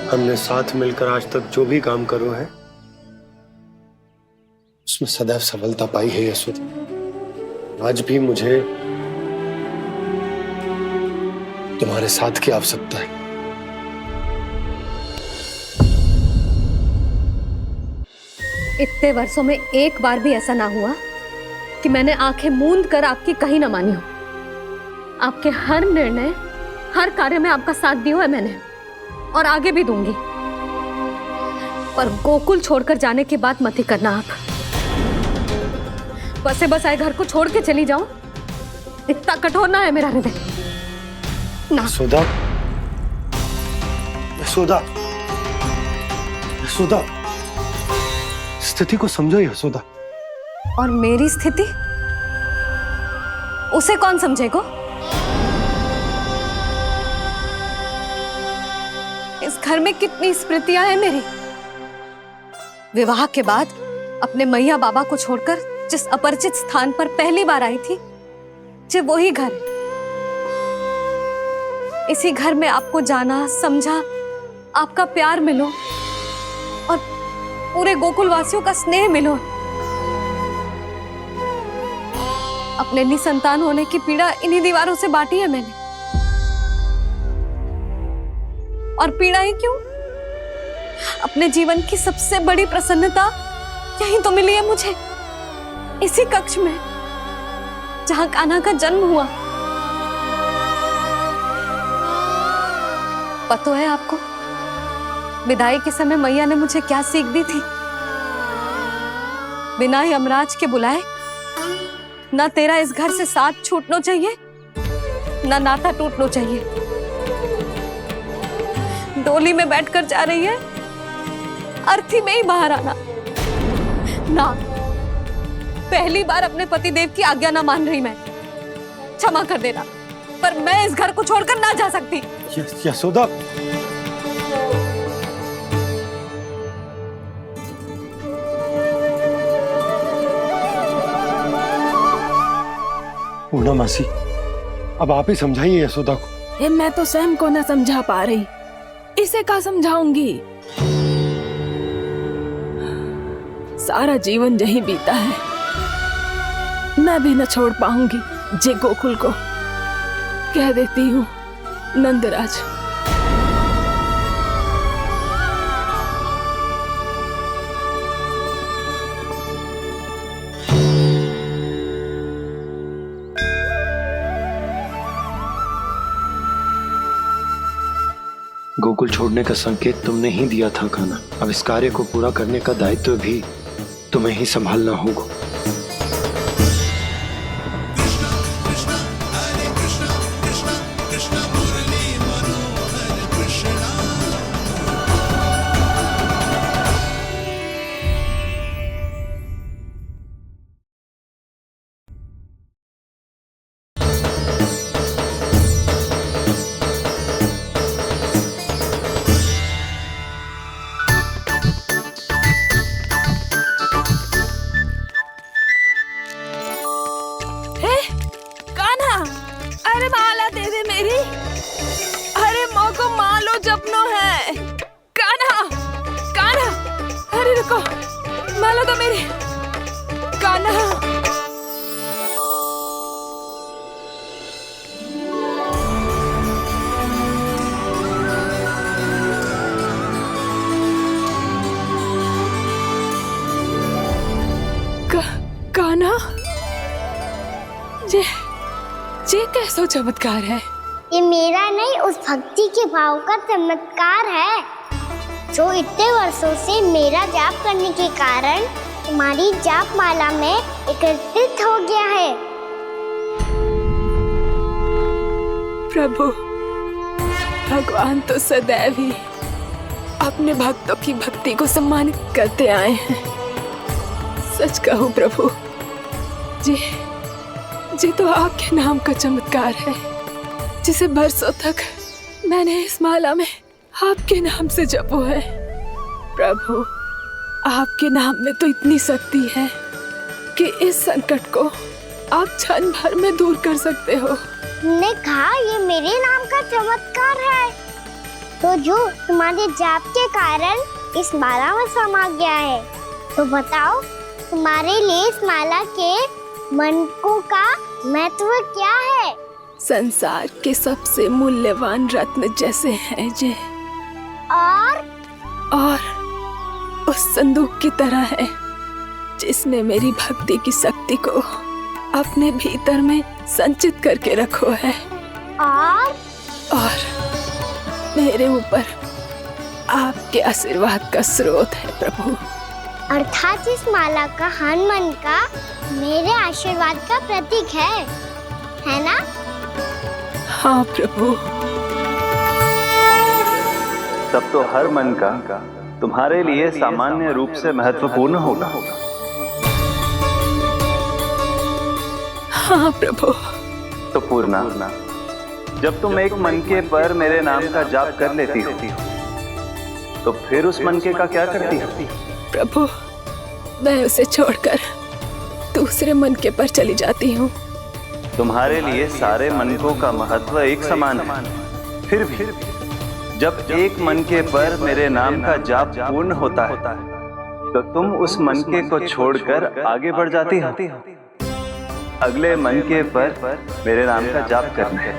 हमने साथ मिलकर आज तक जो भी काम करो है उसमें सदैव सफलता पाई है यशोदा। आज भी मुझे तुम्हारे साथ की आवश्यकता है। इतने वर्षों में एक बार भी ऐसा ना हुआ कि मैंने आंखें मूंद कर आपकी कहीं ना मानी हो। आपके हर निर्णय, हर कार्य में आपका साथ दिया है मैंने, और आगे भी दूंगी। पर गोकुल छोड़कर जाने की बात मत ही करना आप। बसे बसाए घर को छोड़ के चली जाऊं, इतना कठोर ना है मेरा हृदय ना। यशोदा, यशोदा, यशोदा, स्थिति को समझो यशोदा। और मेरी स्थिति उसे कौन समझेगा? इस घर में कितनी स्मृतियां हैं मेरी। विवाह के बाद अपने मैया बाबा को छोड़कर जिस अपरिचित स्थान पर पहली बार आई थी, जो वही घर है। इसी घर में आपको जाना, समझा, आपका प्यार मिलो और पूरे गोकुल वासियों का स्नेह मिलो। अपने निसंतान होने की पीड़ा इन्हीं दीवारों से बांटी है मैंने। और पीड़ा ही क्यों? अपने जीवन की सबसे बड़ी प्रसन्नता यहीं तो मिली है मुझे, इसी कक्ष में जहां कान्हा का जन्म हुआ। पता है आपको विदाई के समय मैया ने मुझे क्या सीख दी थी? बिना यमराज के बुलाए ना तेरा इस घर से साथ छूटना चाहिए, ना नाता टूटना चाहिए। डोली में बैठकर जा रही है, अर्थी में ही बाहर आना ना। पहली बार अपने पति देव की आज्ञा ना मान रही मैं, क्षमा कर देना, पर मैं इस घर को छोड़कर ना जा सकती। यशोदा, पूर्णा मासी, अब आप ही समझाइए यशोदा को। मैं तो स्वयं को न समझा पा रही, इसे क्या समझाऊंगी? सारा जीवन यही बीता है, मैं भी न छोड़ पाऊंगी। जे गोकुल को कह देती हूँ नंदराज। गोकुल छोड़ने का संकेत तुमने ही दिया था कान्हा। अब इस कार्य को पूरा करने का दायित्व भी तुम्हें ही संभालना होगा। माला तो मेरी कान्हा। कान्हा, ये कैसा चमत्कार है? ये मेरा नहीं, उस भक्ति के भाव का चमत्कार है जो इतने वर्षों से मेरा जाप करने के कारण तुम्हारी जाप माला में एकत्रित हो गया है। प्रभु, भगवान तो सदैव ही अपने भक्तों की भक्ति को सम्मानित करते आए हैं। सच कहूं प्रभु, जी तो आपके नाम का चमत्कार है, जिसे बरसों तक मैंने इस माला में आपके नाम से जपो है। प्रभु, आपके नाम में तो इतनी शक्ति है कि इस संकट को आप क्षण भर में दूर कर सकते हो। तुमने कहा ये मेरे नाम का चमत्कार है, तो जो तुम्हारे जाप के कारण इस माला में समा गया है। तो बताओ तुम्हारे लिए इस माला के मनकों का महत्व क्या है? संसार के सबसे मूल्यवान रत्न जैसे हैं जे, और उस संदूक की तरह है जिसने मेरी भक्ति की शक्ति को अपने भीतर में संचित करके रखो है, और मेरे ऊपर आपके आशीर्वाद का स्रोत है प्रभु। अर्थात इस माला का हनुमान का मेरे आशीर्वाद का प्रतीक है ना? हाँ प्रभु। तब तो हर मन का तुम्हारे लिए सामान्य रूप से महत्वपूर्ण होगा। हाँ प्रभु। तो पूर्णा, जब तुम एक मनके पर मेरे नाम का जाप कर लेती हो, तो फिर उस मनके का क्या करती हो? प्रभु, मैं उसे छोड़कर दूसरे मनके पर चली जाती हूँ। तुम्हारे लिए सारे मनकों का महत्व एक समान है। फिर भी जब एक मनके पर मेरे नाम का जाप पूर्ण होता है, तो तुम उस मनके को छोड़कर आगे बढ़ जाती हो अगले मनके पर मेरे नाम का जाप करने।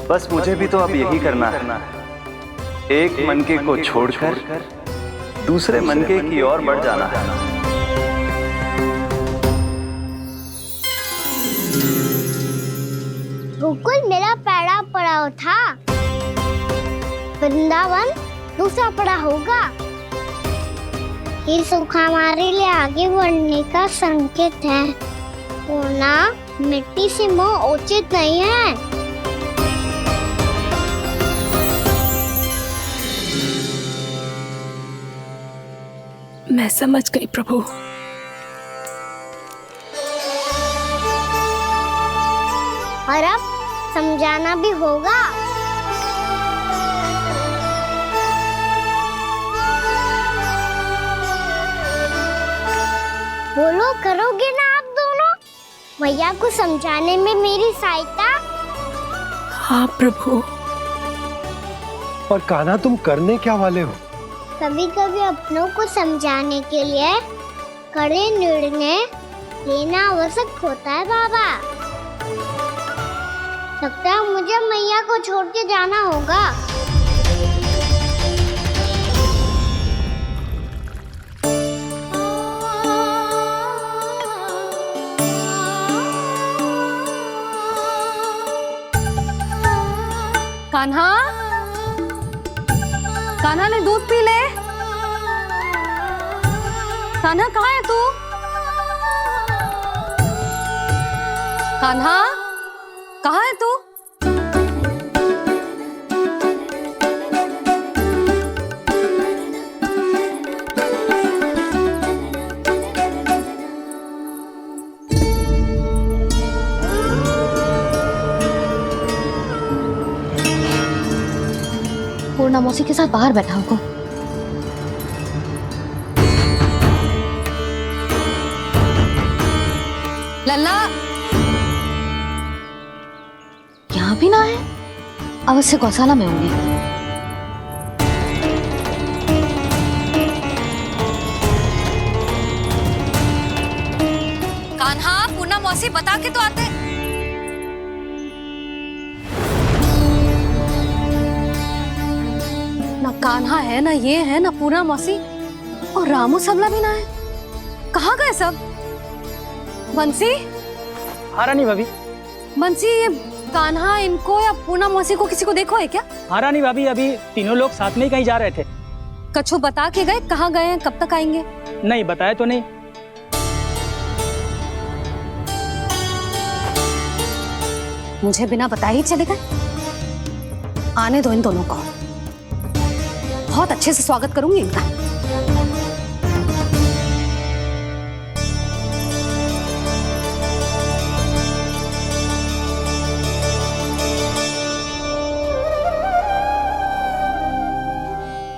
बस मुझे भी तो अब यही करना है, एक मनके को छोड़कर दूसरे मनके की ओर बढ़ जाना है। गोकुल मेरा पहला पड़ाव था, वृंदावन दूसरा पड़ा होगा। ये सुख हमारे लिए आगे बढ़ने का संकेत है। पूर्णा, मिट्टी से मोह उचित नहीं है। मैं समझ गई प्रभु। और अब समझाना भी होगा। बोलो, करोगे ना आप दोनों? भैया को समझाने में मेरी सहायता। हाँ प्रभु। और कान्हा, तुम करने क्या वाले हो? कभी कभी अपनों को समझाने के लिए कड़े निर्णय लेना आवश्यक होता है बाबा। लगता है मुझे मैया को छोड़ के जाना होगा। कान्हा, कान्हा ने दूध पी ले। कान्हा, कहाँ है तू? कान्हा, कहाँ है तू? पूर्णा मौसी के साथ बाहर बैठा होगा। लल्ला, यहाँ भी ना है। अवश्य गौशाला में होंगे। कान्हा, पूर्णा मौसी बता के तो आते। ना कान्हा है, ना ये है, ना पूर्णा मौसी, और रामू सबला भी ना है। कहाँ गए सब? बंसी? हाँ रानी भाभी। बंसी, ये कान्हा इनको या पूर्णा मौसी को किसी को देखो है क्या? हाँ रानी भाभी, अभी तीनों लोग साथ में ही कहीं जा रहे थे। कछु बता के गए कहाँ गए हैं, कब तक आएंगे? नहीं बताया तो नहीं। मुझे बिना बताए ही चले गए। आने दो इन दोनों को, बहुत अच्छे से स्वागत करूंगी इनका।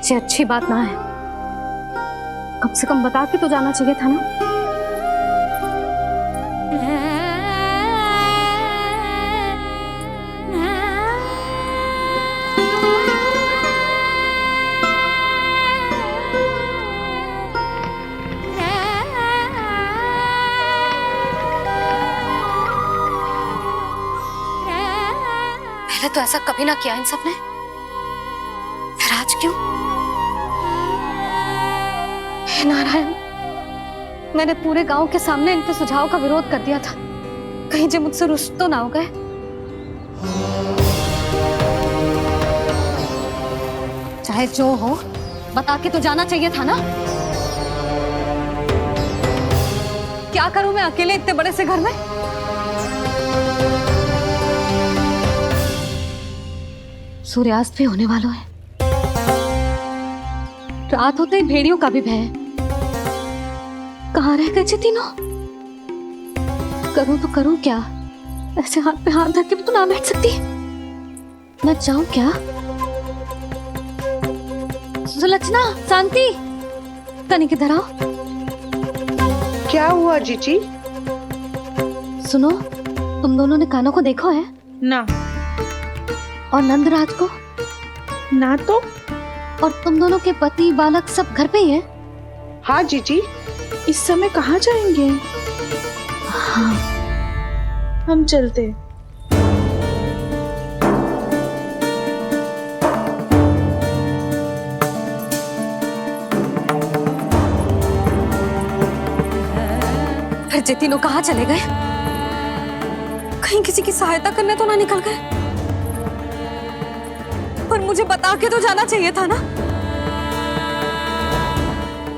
ये अच्छी बात ना है, कम से कम बता के तो जाना चाहिए था ना। पहले तो ऐसा कभी ना किया इन सब ने, फिर आज क्यों? हे नारायण, मैंने पूरे गांव के सामने इनके सुझाव का विरोध कर दिया था, कहीं जे मुझसे रुष्ट तो ना हो गए। चाहे जो हो, बता के तो जाना चाहिए था ना। क्या करूं मैं अकेले इतने बड़े से घर में? सूर्यास्त भी होने वाला है, रात होते ही भेड़ियों का भी भय है। कहाँ रह गए जी तीनों? करूं तो करूं क्या? ऐसे हाथ पे हाथ धर के भी तो ना बैठ सकती। मैं जाऊं क्या? सुलक्षणा, शांति, तनिक इधर आओ। क्या हुआ जीजी? सुनो, तुम दोनों ने कान्हा को देखा है? ना। और नंदराज को? ना तो। और तुम दोनों के पति बालक सब घर पे ही है? हाँ जीजी, इस समय कहाँ जाएंगे? हाँ। हम चलते। फिर जे तीनों कहाँ चले गए? कहीं किसी की सहायता करने तो ना निकल गए? पर मुझे बता के तो जाना चाहिए था ना।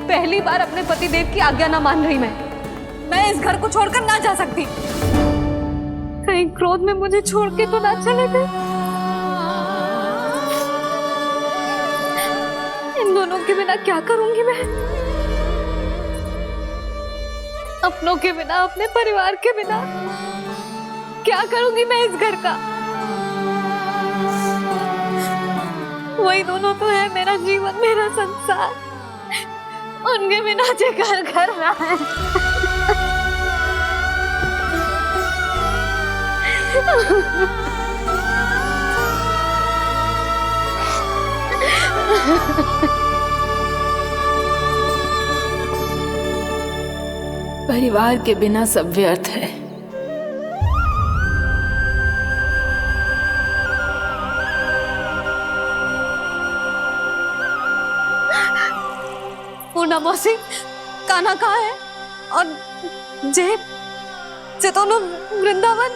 पहली बार अपने पति देव की आज्ञा ना मान रही मैं इस घर को छोड़कर ना जा सकती। कहीं क्रोध में मुझे छोड़ के तो ना चले गए। इन दोनों के बिना क्या करूंगी मैं? अपनों के बिना, अपने परिवार के बिना क्या करूंगी मैं इस घर का? वही दोनों तो है मेरा जीवन, मेरा संसार। उनके बिना जे घर घर रहा है। परिवार के बिना सब व्यर्थ है। पूर्णा मौसी, कान्हा कहाँ है? और जे दोनों वृंदावन?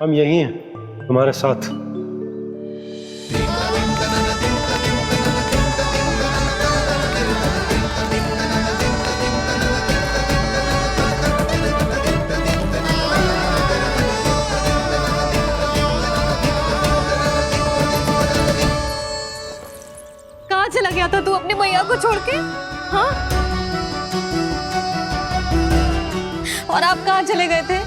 हम यही हैं, तुम्हारे साथ। कहाँ चला गया था तू अपनी मैया को छोड़ के? हाँ? और आप कहाँ चले गए थे?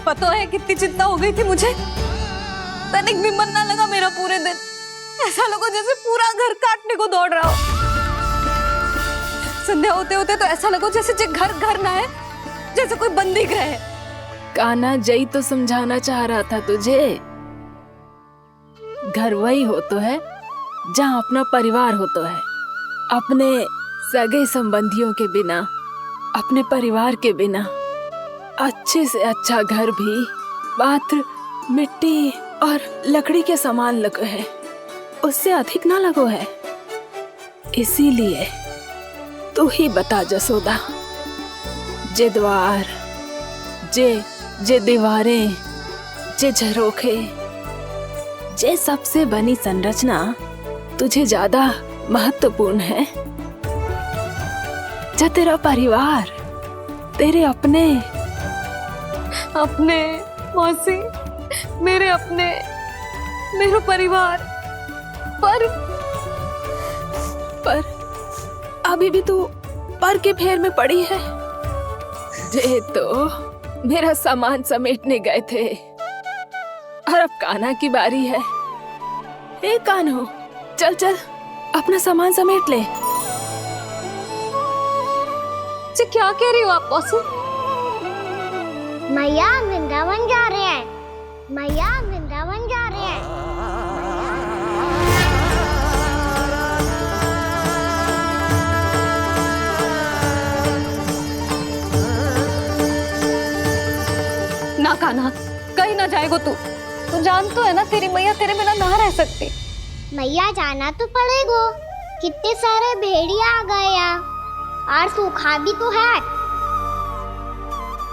पता है कितनी चिंता हो गई थी मुझे। तनिक भी मन ना लगा मेरा पूरे दिन। ऐसा लगा जैसे पूरा घर काटने को दौड़ रहा हो। संध्या होते होते तो ऐसा लगा जैसे घर घर ना है, जैसे कोई बंदी गृह है। कान्हा जई तो समझाना चाह रहा था तुझे। घर वही हो तो है जहाँ अपना परिवार हो तो है। अपने सगे संबंधियों के बिना, अपने परिवार के बिना अच्छे से अच्छा घर भी मात्र मिट्टी और लकड़ी के समान लगो है, उससे अधिक ना लगो है। इसीलिए तू ही बता जसोदा, जे द्वार, जे दीवारें, जे झरोखे, जे सबसे बनी संरचना तुझे ज्यादा महत्वपूर्ण है? जो तेरा परिवार, तेरे अपने मौसी, मेरा परिवार। पर अभी भी तू पर के फेर में पड़ी है। जे तो मेरा सामान समेटने गए थे और अब कान्हा की बारी है। ए कान्हो, चल चल अपना सामान समेट ले। जी क्या कह रही हो आप मौसी? मैया वृंदावन जा रहे हैं। मैया वृंदावन जा रहे हैं। ना कान्हा, कहीं ना जाएगो तू जान तो है ना तेरी मैया तेरे बिना ना रह सकती। मैया जाना तो पड़ेगा, कितने सारे भेड़िया आ गए यहाँ और सूखा भी तो है।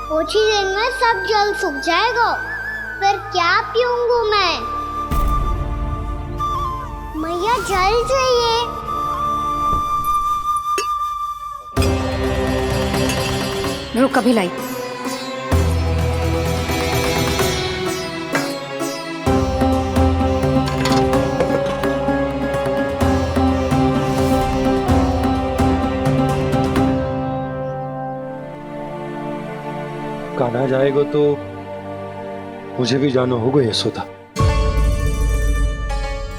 कुछ ही दिन में सब जल सूख जाएगा, फिर क्या पीऊंगी मैं? मैया जल चाहिए। रुक अभी लाई। कान्हा जाएगा तो मुझे भी जाना होगा यशोदा।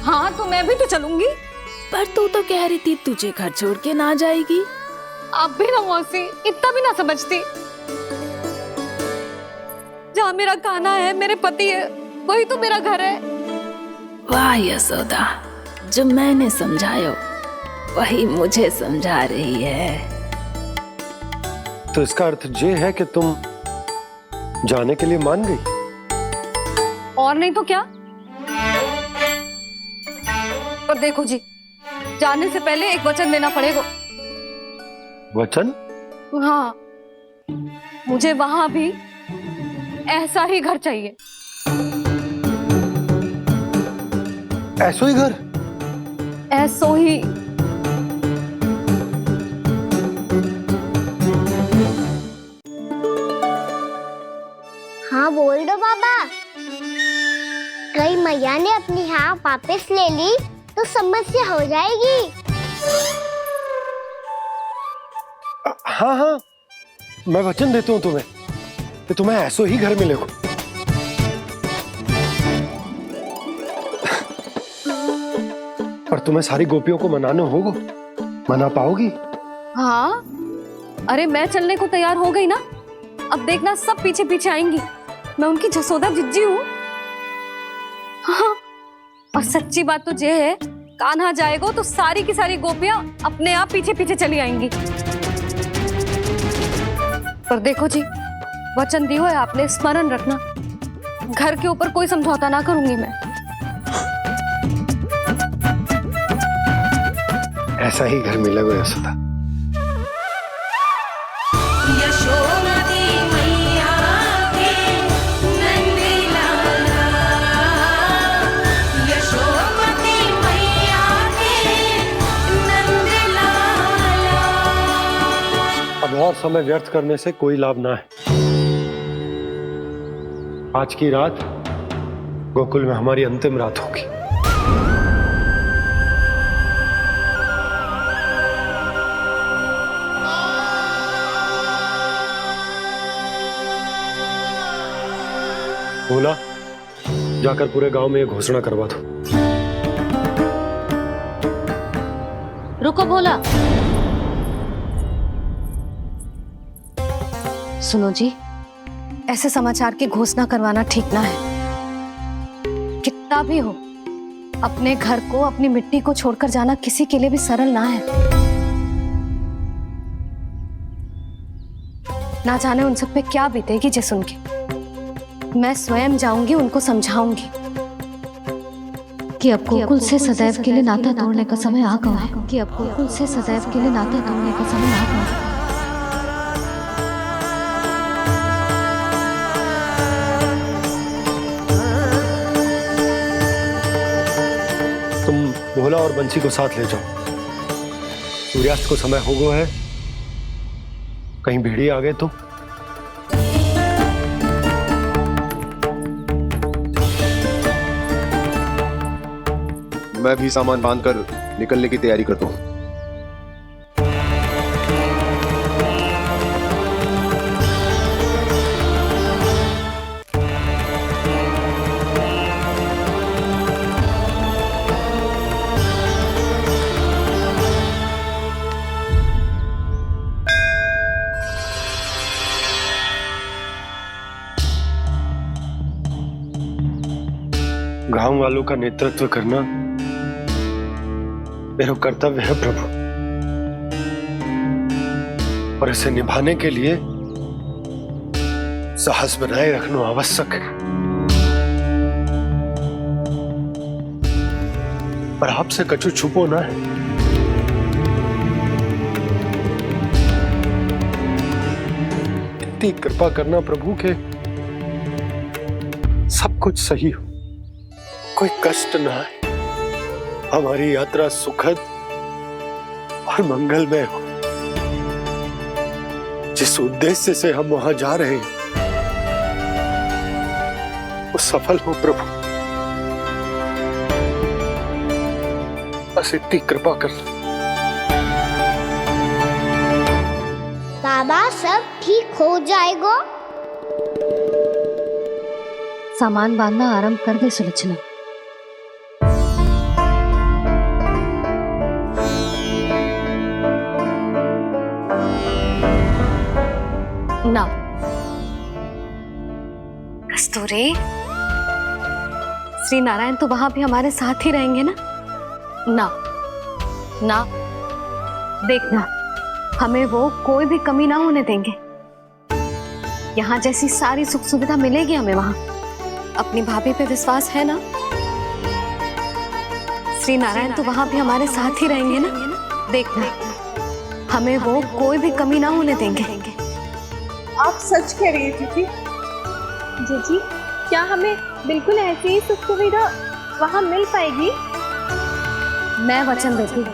हाँ तो मैं भी तो चलूंगी। पर तू तो कह रही थी तुझे घर छोड़ के ना जाएगी। आप भी ना मौसी इतना भी ना समझती। जहाँ मेरा कान्हा है, मेरे पति है, वही तो मेरा घर है। वाह यशोदा, जो मैंने समझायो वही मुझे समझा रही है। तो इसका अर्थ ये है कि तुम जाने के लिए मान गई? और नहीं तो क्या। पर देखो जी, जाने से पहले एक वचन देना पड़ेगा। वचन? हाँ, मुझे वहां भी ऐसा ही घर चाहिए। ऐसो ही घर? ऐसो ही। हाँ बोल दो बाबा। कहीं मैया ने अपनी हाँ वापस ले ली तो समस्या हो जाएगी। हाँ हाँ, मैं वचन देता हूँ तुम्हें कि तुम्हें ऐसो ही घर मिलेगा। पर तुम्हें सारी गोपियों को मनाना होगा। मना पाओगी? हाँ, अरे मैं चलने को तैयार हो गई ना। अब देखना सब पीछे पीछे आएंगी। मैं उनकी जसोदा जिज्जी हूँ। हाँ, और सच्ची बात तो ये है, कान्हा जाएगा तो सारी की सारी गोपियां अपने आप पीछे पीछे चली आएंगी। पर देखो जी, वचन दियो है आपने, स्मरण रखना। घर के ऊपर कोई समझौता ना करूंगी मैं। ऐसा ही घर मिलेगा यशोदा। अब और समय व्यर्थ करने से कोई लाभ ना है। आज की रात गोकुल में हमारी अंतिम रात होगी। बोला, जाकर पूरे गांव में ये घोषणा करवा दो। रुको भोला। सुनो जी, ऐसे समाचार की घोषणा करवाना ठीक ना है। कितना भी हो, अपने घर को, अपनी मिट्टी को छोड़कर जाना किसी के लिए भी सरल ना है। ना जाने उन सब पे क्या बीतेगी जे सुन के। मैं स्वयं जाऊंगी, उनको समझाऊंगी कि अब गोकुल से सदैव के लिए नाता तोड़ने का समय आ गया है। कि अब गोकुल से सदैव के लिए नाता तोड़ने का समय आ गया है। तुम भोला और बंसी को साथ ले जाओ। सूर्यास्त को समय हो गया है, कहीं भेड़िए आ गए तो। मैं भी सामान बांधकर निकलने की तैयारी करता हूँ। गांव वालों का नेतृत्व करना मेरा कर्तव्य है प्रभु, और इसे निभाने के लिए साहस बनाए रखना आवश्यक है। पर आपसे कछु छुपो ना है। इतनी कृपा करना प्रभु के सब कुछ सही हो, कोई कष्ट ना आए, हमारी यात्रा सुखद और मंगलमय हो। जिस उद्देश्य से हम वहां जा रहे हैं वो सफल हो प्रभु, बस इतनी कृपा कर। बाबा सब ठीक हो जाएगा। सामान बांधना आरंभ कर दे सुलोचना। ना कस्तूरी, श्री नारायण तो वहां भी हमारे साथ ही रहेंगे ना? ना ना, देखना हमें वो कोई भी कमी ना होने देंगे। यहाँ जैसी सारी सुख सुविधा मिलेगी हमें वहां। अपनी भाभी पे विश्वास है ना? श्री नारायण तो वहां भी हमारे साथ ही रहेंगे ना? देखना हमें वो कोई भी कमी ना होने देंगे। आप सच कह रही है जीजी। जीजी, क्या हमें बिल्कुल ऐसी ही सुख सुविधा वहाँ मिल पाएगी? मैं वचन देती हूँ,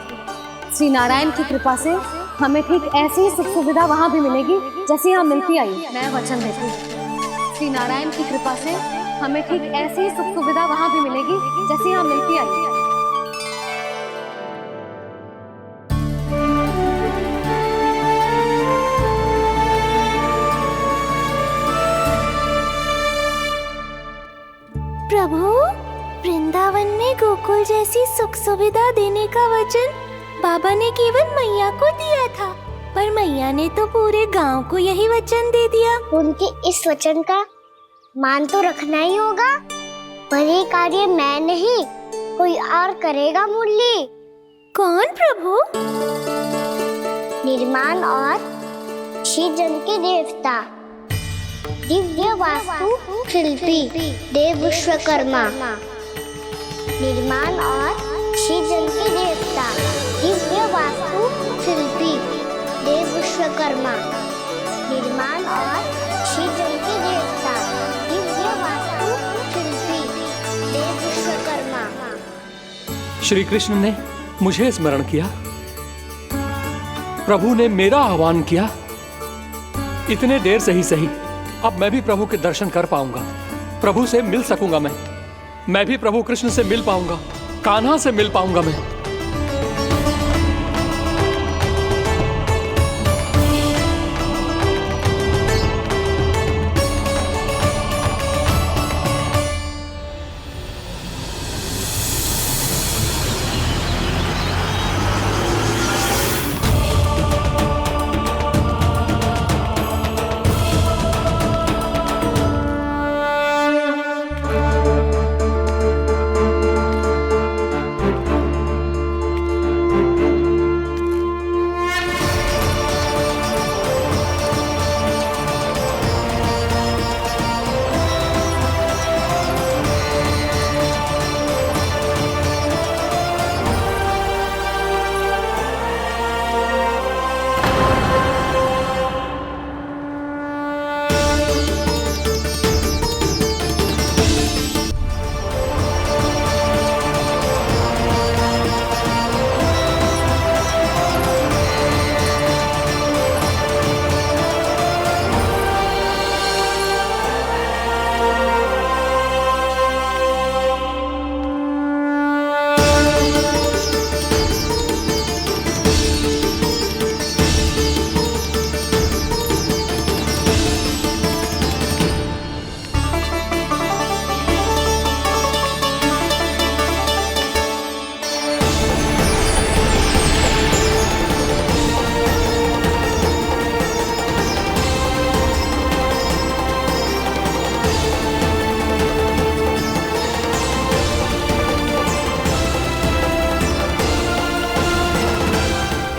श्री नारायण की कृपा से हमें ठीक ऐसी ही सुख सुविधा वहाँ भी मिलेगी जैसी यहाँ मिलती आई। मैं वचन देती हूँ, श्री नारायण की कृपा से हमें ठीक ऐसी ही सुख सुविधा वहाँ भी मिलेगी जैसी यहाँ मिलती आई। प्रभु, वृंदावन में गोकुल जैसी सुख सुविधा देने का वचन बाबा ने केवल मैया को दिया था, पर मैया ने तो पूरे गांव को यही वचन दे दिया। उनके इस वचन का मान तो रखना ही होगा, पर ये कार्य मैं नहीं कोई और करेगा। मुरली कौन प्रभु? निर्माण और श्रीजन के देवता, दिव्य वास्तु शिल्पी देव विश्वकर्मा। निर्माण और श्रीजन के देवता, दिव्य वास्तु शिल्पी देव विश्वकर्मा। निर्माण और श्रीजन के देवता, दिव्य वास्तु शिल्पी देव विश्वकर्मा। श्री कृष्ण ने मुझे स्मरण किया, प्रभु ने मेरा आह्वान किया। इतने देर से ही सही, अब मैं भी प्रभु के दर्शन कर पाऊंगा, प्रभु से मिल सकूंगा। मैं भी प्रभु कृष्ण से मिल पाऊंगा, कान्हा से मिल पाऊंगा मैं।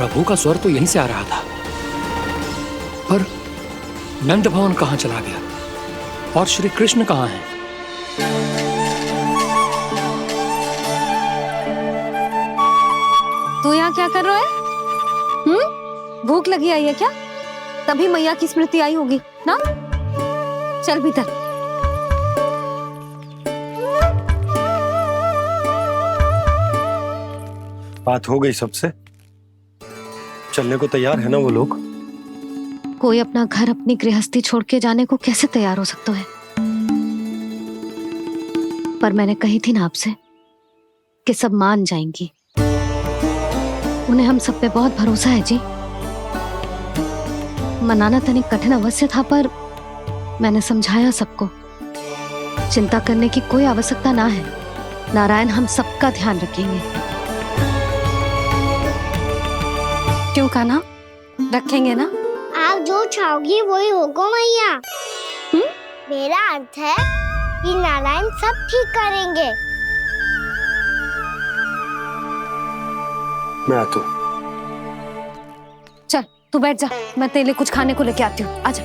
प्रभु का स्वर तो यहीं से आ रहा था, पर नंद भवन कहां चला गया और श्री कृष्ण कहां हैं? तू यहाँ क्या कर रहा है? भूख लगी आई है क्या? तभी मैया की स्मृति आई होगी ना? चल भीतर। बात हो गई सबसे? चलने को तैयार है ना वो लोग? कोई अपना घर अपनी गृहस्थी छोड़ के जाने को कैसे तैयार हो सकता है? पर मैंने कही थी ना आपसे कि सब मान जाएंगी। उन्हें हम सब पे बहुत भरोसा है जी। मनाना तनिक कठिन अवश्य था, पर मैंने समझाया सबको। चिंता करने की कोई आवश्यकता ना है। नारायण हम सबका ध्यान रखेंगे। क्यों कान्हा, रखेंगे ना? आप जो चाहोगी वही होगा मैया। मेरा अर्थ है कि नारायण सब ठीक करेंगे। मैं आता हूँ। चल तू बैठ जा, मैं तेरे लिए कुछ खाने को लेके आती हूँ। आजा।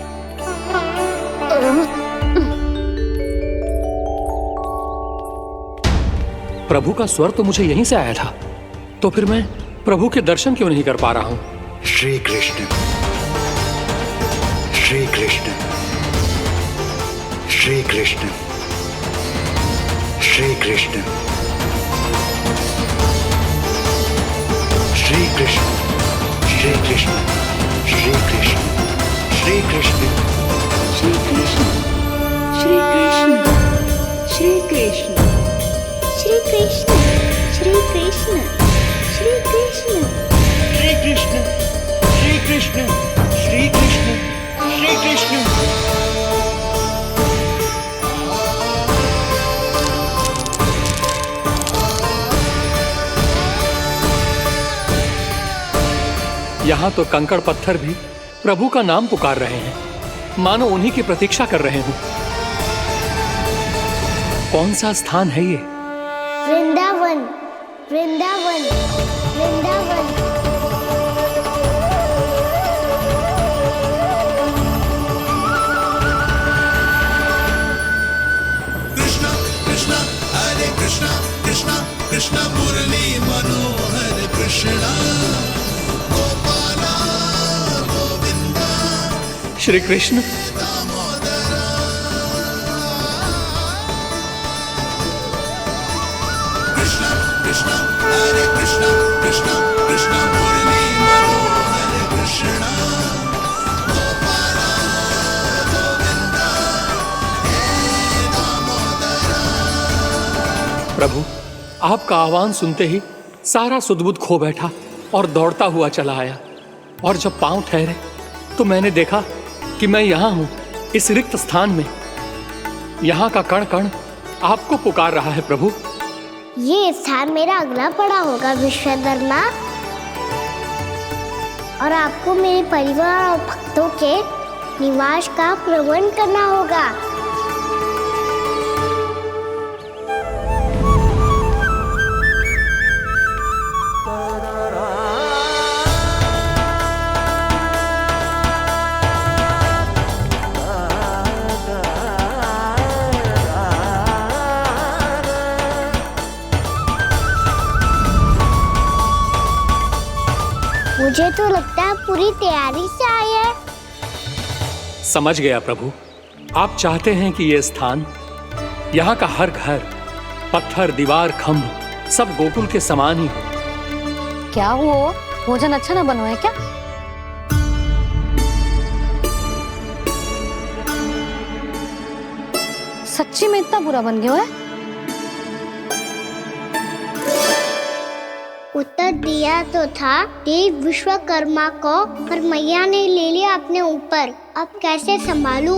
प्रभु का स्वर तो मुझे यहीं से आया था, तो फिर मैं प्रभु के दर्शन क्यों नहीं कर पा रहा हूँ? श्री कृष्ण, श्री कृष्ण, श्री कृष्ण, श्री कृष्ण, श्री कृष्ण, श्री कृष्ण, श्री कृष्ण, श्री कृष्ण, श्री कृष्ण, श्री कृष्ण, श्री कृष्ण, श्री कृष्ण, श्री कृष्ण, श्री कृष्ण, श्री कृष्ण, श्री कृष्ण, श्री कृष्ण, श्री कृष्ण। यहाँ तो कंकड़ पत्थर भी प्रभु का नाम पुकार रहे हैं, मानो उन्हीं की प्रतीक्षा कर रहे हों। कौन सा स्थान है ये? वृंदावन, वृंदावन, वृंदावन। कृष्णा कृष्णा हरे कृष्णा, कृष्णा कृष्णा मुरली मनोहर कृष्णा, गोपाला गोविंदा, श्री कृष्ण। कृष्णा कृष्णा हरे कृष्णा, कृष्णा कृष्णा मुरली मनोहर कृष्णा, गोपाला गोविंदा, हे दामोदरा। प्रभु, आपका आह्वान सुनते ही सारा सुध-बुध खो बैठा और दौड़ता हुआ चला आया। और जब पांव ठहरे तो मैंने देखा कि मैं यहाँ हूँ, इस रिक्त स्थान में। यहाँ का कण कण आपको पुकार रहा है प्रभु। ये स्थान मेरा अगला पड़ा होगा विश्वकर्मा, और आपको मेरे परिवार और भक्तों के निवास का प्रबंध करना होगा। मुझे तो लगता है पूरी तैयारी से आए हैं। समझ गया प्रभु, आप चाहते हैं कि ये स्थान, यहाँ का हर घर, पत्थर, दीवार, खम्भ सब गोकुल के समान ही हो। क्या हुआ? भोजन अच्छा ना बना है क्या? सच्ची में इतना बुरा बन गया है? उत्तर दिया तो था देव विश्वकर्मा को, पर मैया ने ले लिया अपने ऊपर। अब कैसे संभालूं?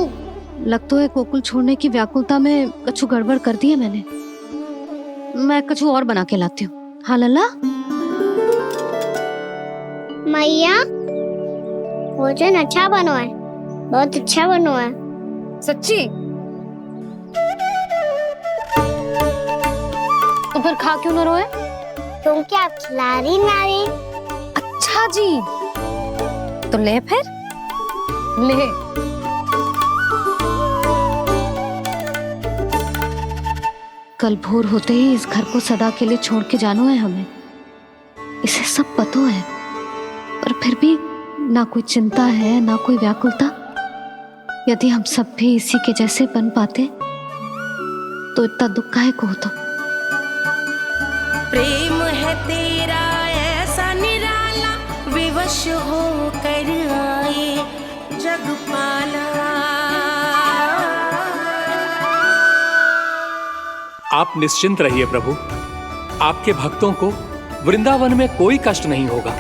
लगता है गोकुल छोड़ने की व्याकुलता में कछु गड़बड़ कर दी है मैंने। मैं कछु और बना के लाती हूँ। हाँ लल्ला? मैया, भोजन अच्छा बनो है, बहुत अच्छा बनो है। सच्ची? तो फिर खा क्यों न रोए? तुम क्या खिला रही नारी? अच्छा जी, तो ले फिर ले। कल भोर होते ही इस घर को सदा के लिए छोड़ के जाना है हमें। इसे सब पता है, पर फिर भी ना कोई चिंता है ना कोई व्याकुलता। यदि हम सब भी इसी के जैसे बन पाते तो इतना दुख काहे को होता। प्रेम है तेरा ऐसा निराला, विवश हो कर आए जग पाला। आप निश्चिंत रहिए प्रभु, आपके भक्तों को वृंदावन में कोई कष्ट नहीं होगा।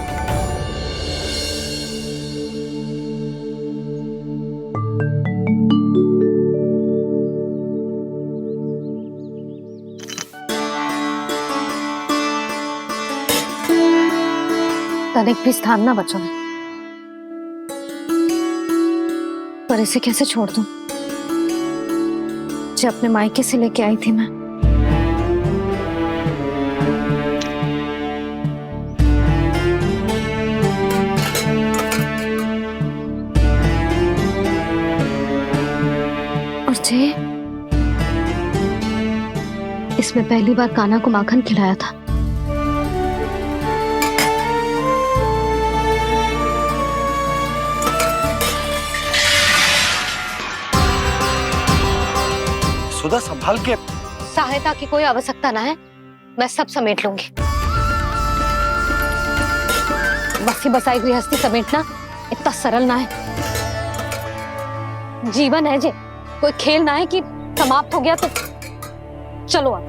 तनिक भी स्थान ना बचो है, पर इसे कैसे छोड़ दूं जो अपने मायके से लेके आई थी मैं। और जे इसमें पहली बार कान्हा को माखन खिलाया था। सुधा संभाल के। सहायता की कोई आवश्यकता ना है, मैं सब समेट लूंगी। बसी बसाई गृहस्थी समेटना इतना सरल ना है। जीवन है जे, कोई खेल ना है कि समाप्त हो गया तो चलो अब।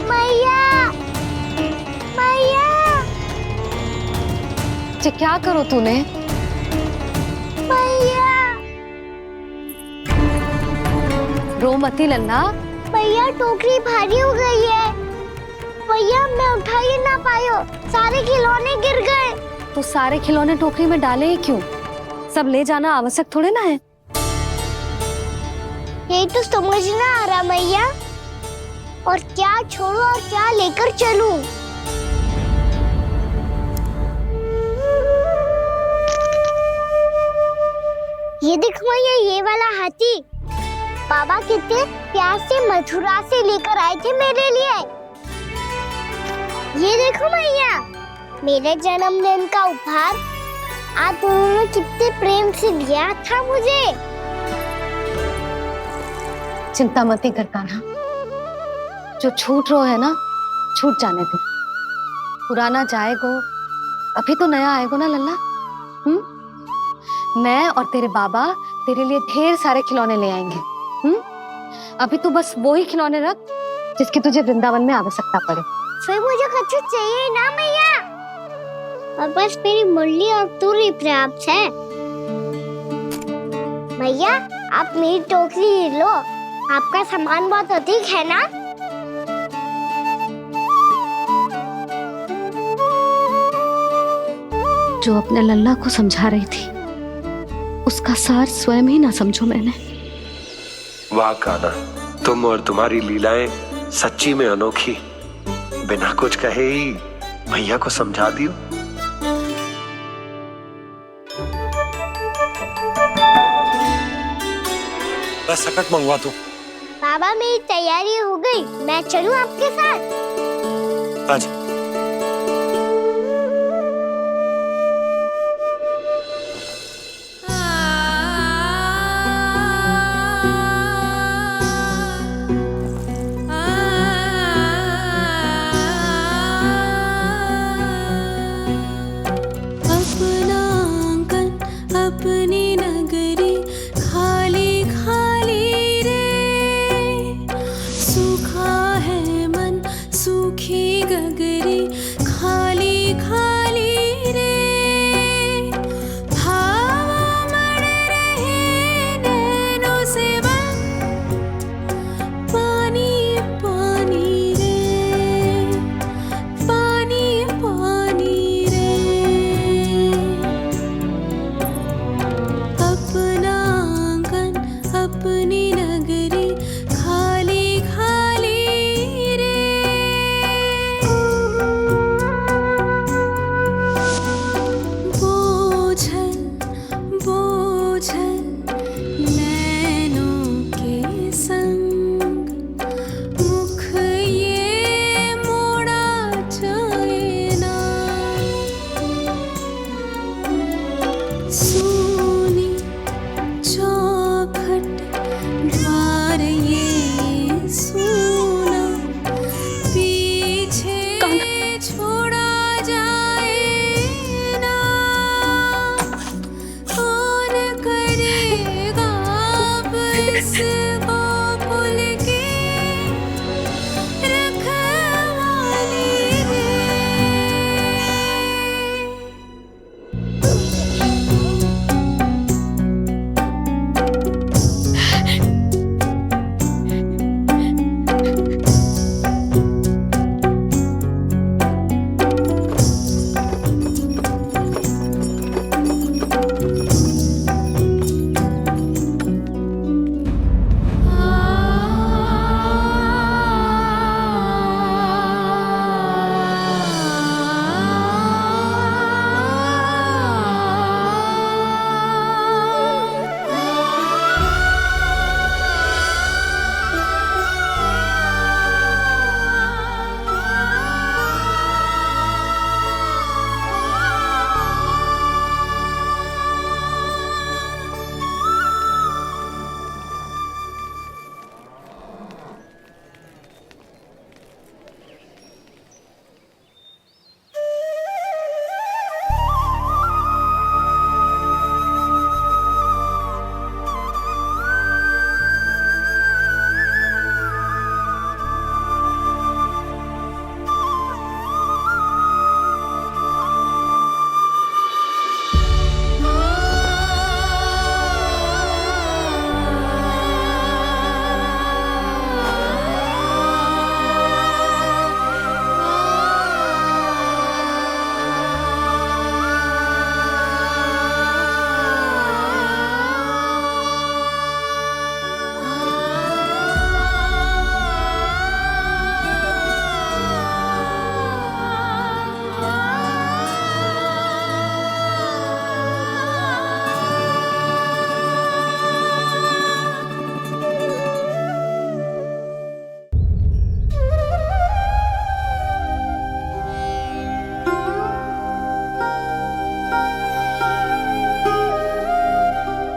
मैया, मैया, जे क्या करो तूने? मैया, रो मती लल्ला। भैया टोकरी भारी हो गई है। भैया मैं उठा ही ना पायो, सारे खिलौने गिर गए। तो सारे खिलौने टोकरी में डाले ही क्यों? सब ले जाना आवश्यक थोड़े ना है। यही तो समझ ना आ रहा मैया, और क्या छोड़ू और क्या लेकर चलूं? ये देख मैया, ये वाला हाथी बाबा कितने प्यार से मथुरा से लेकर आए थे मेरे लिए। ये देखो मैया, मेरे जन्मदिन का उपहार आप दोनों ने कितने प्रेम से दिया था मुझे। चिंता मत कर कान्हा, जो छूट रो है ना छूट जाने दे। पुराना जाएगो, अभी तो नया आएगो ना लल्ला। मैं और तेरे बाबा तेरे लिए ढेर सारे खिलौने ले आएंगे। अभी तू बस वो ही खिलौने रख जिसकी तुझे वृंदावन में आवश्यकता पड़े। फिर मुझे कुछ चाहिए ना मैया, और बस मेरी मुरली और तुरी पर्याप्त है। भैया आप मेरी टोकरी लो, आपका सामान बहुत अधिक है ना। जो अपने लल्ला को समझा रही थी उसका सार स्वयं ही ना समझो मैंने। वाह कान्हा, तुम और तुम्हारी लीलाएं सच्ची में अनोखी। बिना कुछ कहे ही भैया को समझा दियो। बस सकट मंगवा दो। बाबा मेरी तैयारी हो गई, मैं चलूं आपके साथ? आजा। इस गोकुल की रखवाली रे।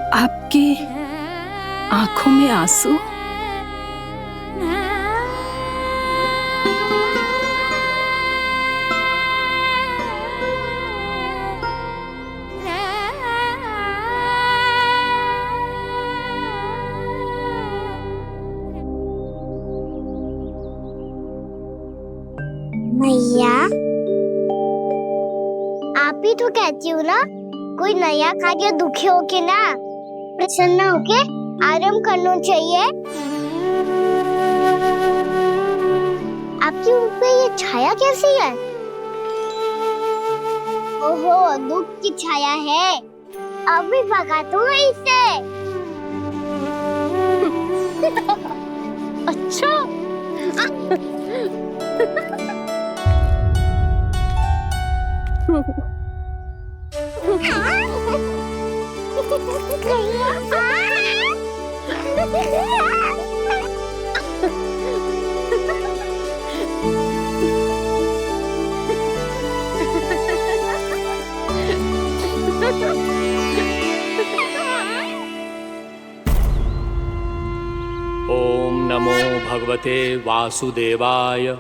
आपकी आंखों में आंसू? मैया, आप ही तो कहती हो ना, कोई नया कार्य दुखी होके ना प्रसन्न होके आराम करना चाहिए। आपकी मुंह पे ये छाया कैसी है? ओहो, दुख की छाया है। अभी भगा दूं इसे। अच्छा। ओम नमो भगवते वासुदेवाय।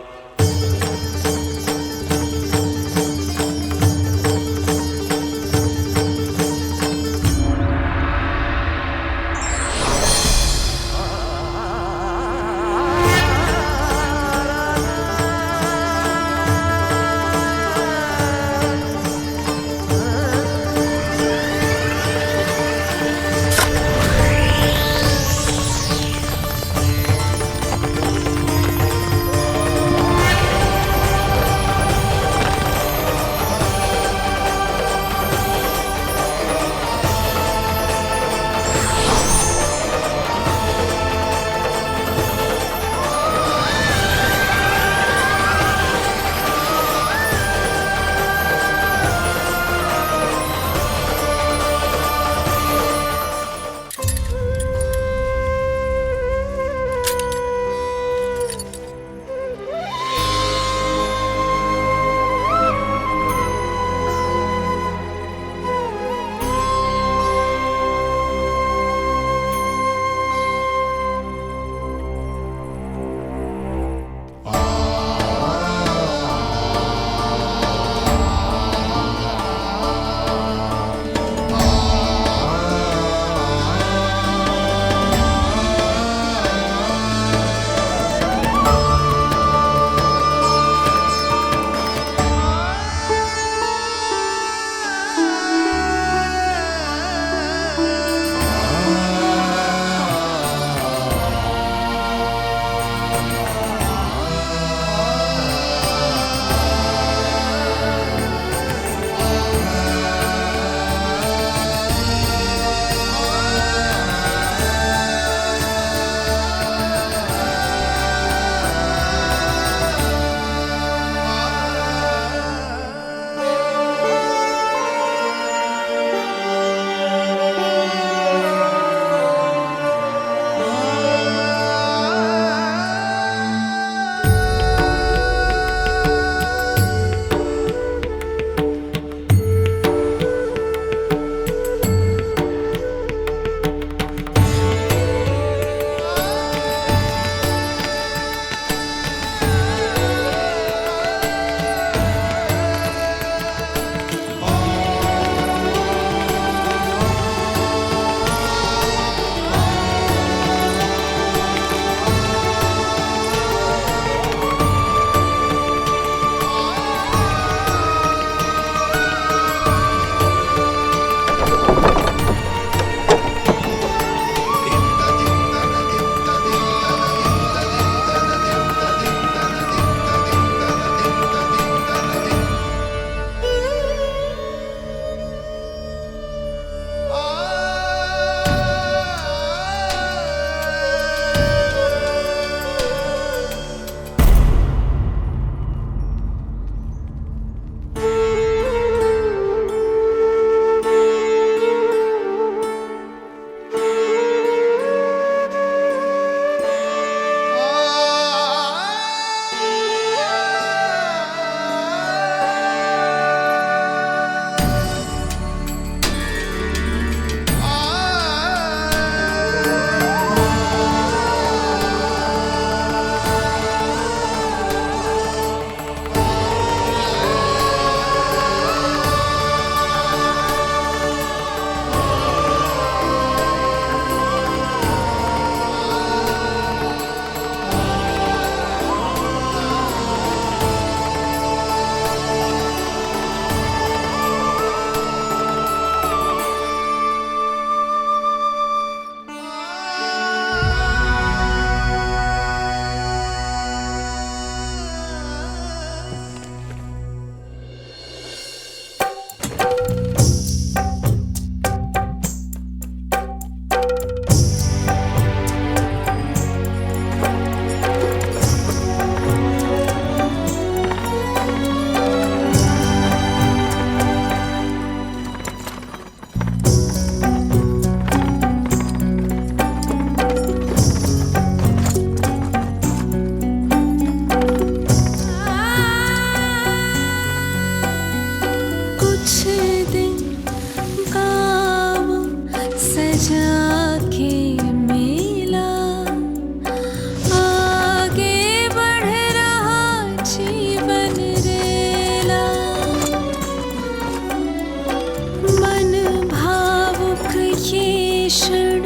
भीषण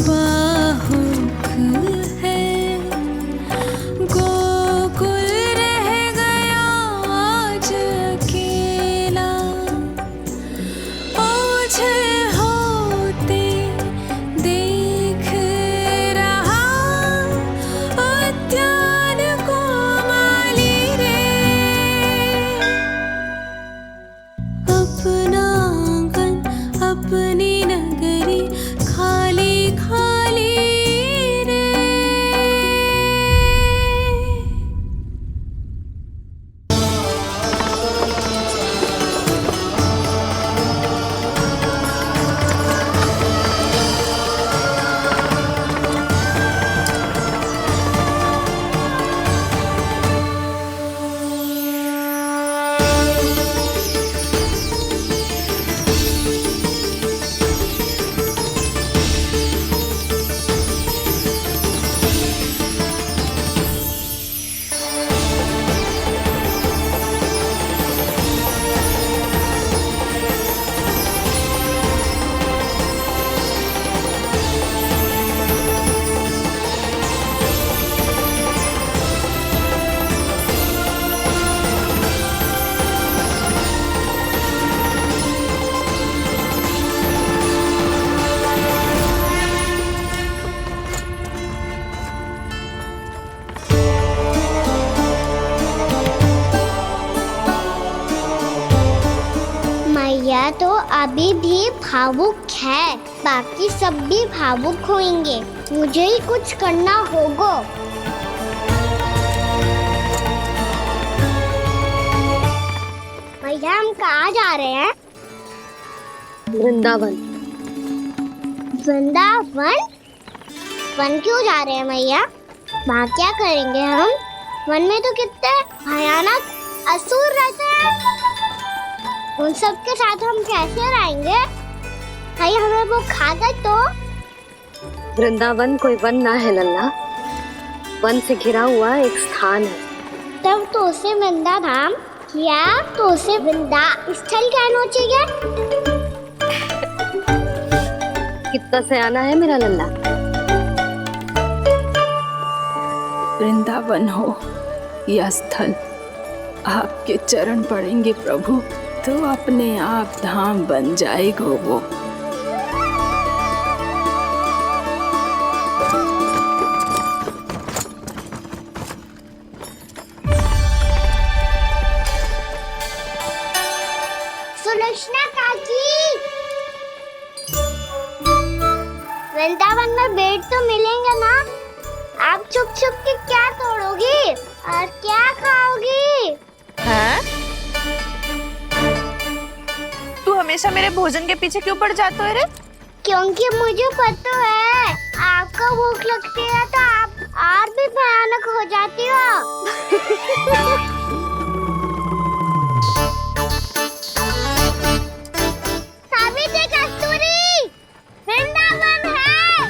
बाहुक है, गोकुल रह गया आज अकेला, ओझल होते देख रहा उद्यान को माली रे। अपना आंगन अपनी नगरी खाली खाली रे। मैया तो अभी भी भावुक है, बाकी सब भी भावुक होंगे। मुझे ही कुछ करना होगा। भैया हम कहाँ जा रहे हैं? वृंदावन। वृंदावन? वन क्यों जा रहे हैं मैया? वहाँ क्या करेंगे हम? वन में तो कितने भयानक असुर रहते हैं। उन सब के साथ हम कैसे रहेंगे? कहीं हमें वो खा गए तो? वृंदावन कोई वन ना है लल्ला, वन से घिरा हुआ एक स्थान है। तब तो उसे वृंदा धाम या तो उसे वृंदा स्थल कहना चाहिए। कितना सयाना है मेरा लल्ला। वृंदावन हो या स्थल, आपके चरण पड़ेंगे प्रभु तो अपने आप धाम बन जाएगा वो। सुलक्षणा काकी, वृंदावन में बेड तो मिलेंगे ना? आप छुप छुप के क्या तोड़ोगी और क्या खाओगी? हाँ? तू हमेशा मेरे भोजन के पीछे क्यों पड़ जाता है रे? क्योंकि मुझे पता है आपको भूख लगती है तो आप और भी भयानक हो जाती हो। सावित्री कस्तूरी, वृंदावन है।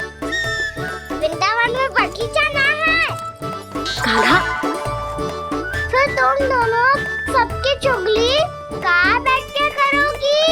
वृंदावन में बगीचा ना है। कान्हा, फिर तुम दोनों सबकी चुगली कहाँ बैठ के करोगी?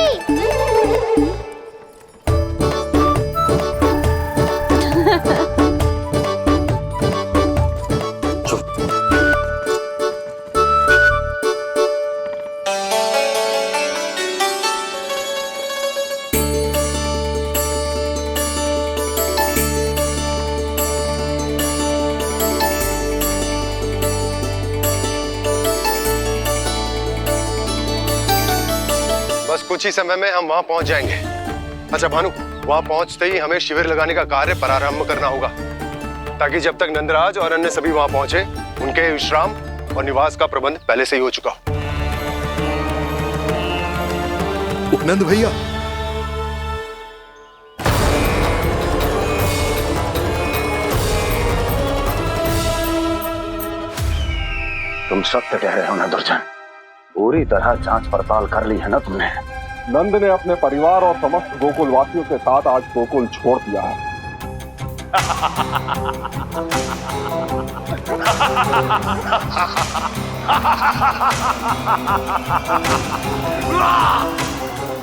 बस कुछ ही समय में हम वहां पहुंच जाएंगे। अच्छा भानु, वहां पहुंचते ही हमें शिविर लगाने का कार्य प्रारंभ करना होगा, ताकि जब तक नंदराज और अन्य सभी वहां पहुंचे उनके विश्राम और निवास का प्रबंध पहले से ही हो चुका हो। उपनंद भैया, तुम सत्य कह रहे हो ना दुर्जन, पूरी तरह जांच पड़ताल कर ली है ना तुमने? नंद ने अपने परिवार और समस्त गोकुल वासियों के साथ आज गोकुल छोड़ दिया है।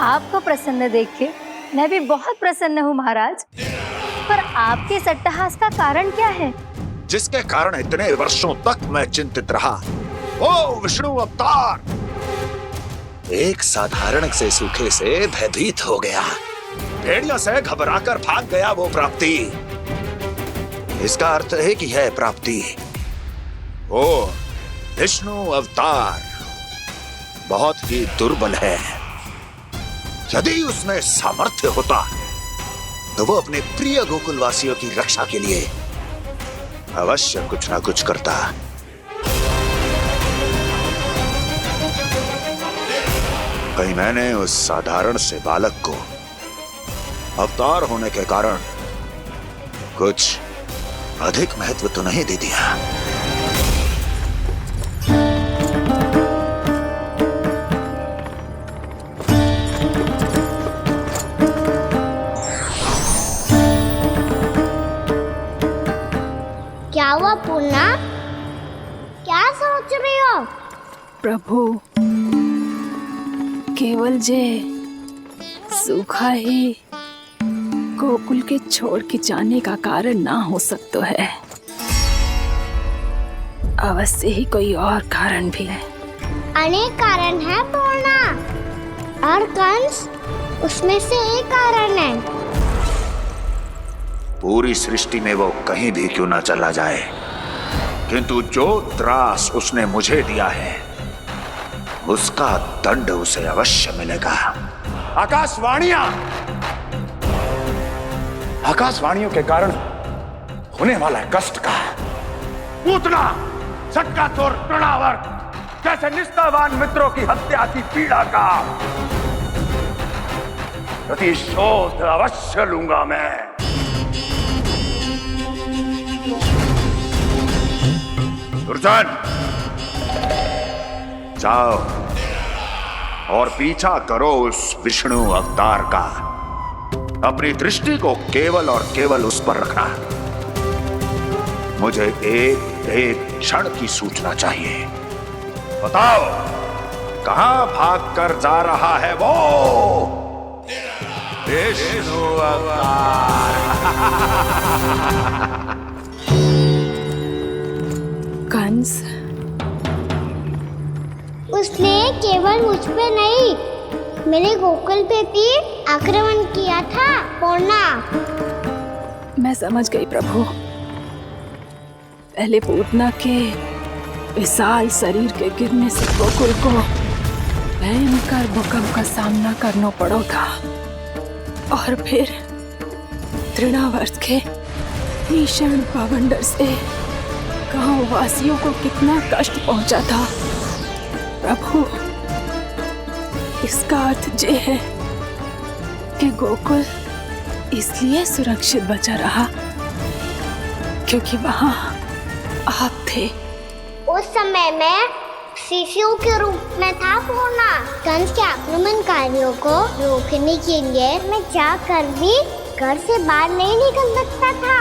आपको प्रसन्न देख के मैं भी बहुत प्रसन्न हूँ महाराज। पर आपके इस अट्टहास का कारण क्या है? जिसके कारण इतने वर्षों तक मैं चिंतित रहा, वो विष्णु अवतार एक साधारण से सूखे से भयभीत हो गया, भेड़ियों से घबराकर भाग गया। वो प्राप्ति, इसका अर्थ है कि है प्राप्ति। वो विष्णु अवतार बहुत ही दुर्बल है। यदि उसमें सामर्थ्य होता तो वो अपने प्रिय गोकुलवासियों की रक्षा के लिए अवश्य कुछ ना कुछ करता। कहीं मैंने उस साधारण से बालक को अवतार होने के कारण कुछ अधिक महत्व तो नहीं दे दिया। क्या हुआ पूर्णा? क्या सोच रही हो? प्रभु, केवल जे सूखा ही गोकुल के छोड़ के जाने का कारण ना हो सकता है, अवश्य ही कोई और कारण भी है। अनेक कारण है पूर्णा, और कंस उसमें से एक कारण है। पूरी सृष्टि में वो कहीं भी क्यों ना चला जाए, किंतु जो त्रास उसने मुझे दिया है उसका दंड उसे अवश्य मिलेगा। आकाशवाणियों के कारण होने वाला कष्ट का पूतना सटका चोर तृणावर्त जैसे निष्ठावान मित्रों की हत्या की पीड़ा का प्रतिशोध अवश्य लूंगा मैं। दुर्जन, जाओ और पीछा करो उस विष्णु अवतार का। अपनी दृष्टि को केवल और केवल उस पर रखना। मुझे एक एक क्षण की सूचना चाहिए। बताओ, कहां भाग कर जा रहा है वो विष्णु अवतार? कंस, उसने केवल मुझ पे नहीं, मेरे गोकुल पे भी आक्रमण किया था पूर्णा। मैं समझ गई प्रभु। पहले पूतना के विशाल शरीर के गिरने से गोकुल को भयंकर भूकंप का सामना करना पड़ा था, और फिर तृणावर्त के भीषण पावंडर से गांव वासियों को कितना कष्ट पहुंचा था। प्रभु, इसका अर्थ ये है कि गोकुल इसलिए सुरक्षित बचा रहा क्योंकि वहां आप थे। उस समय मैं शिशु के रूप में था पूर्णा। कंस के आक्रमणकारियों को रोकने के लिए मैं जाकर भी घर से बाहर नहीं निकल सकता था,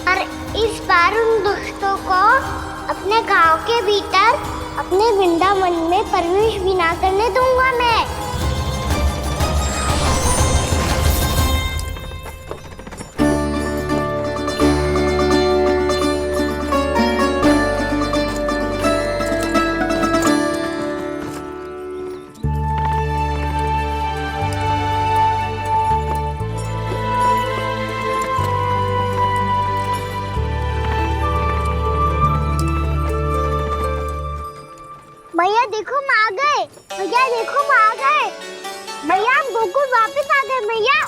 और इस बार उन दुष्टों को अपने गांव के भीतर अपने वृंदावन में प्रवेश भी ना करने दूंगा मैं। भैया देखो हम आ गए, भैया देखो हम आ गए, भैया हम गोकुल वापस आ गए भैया।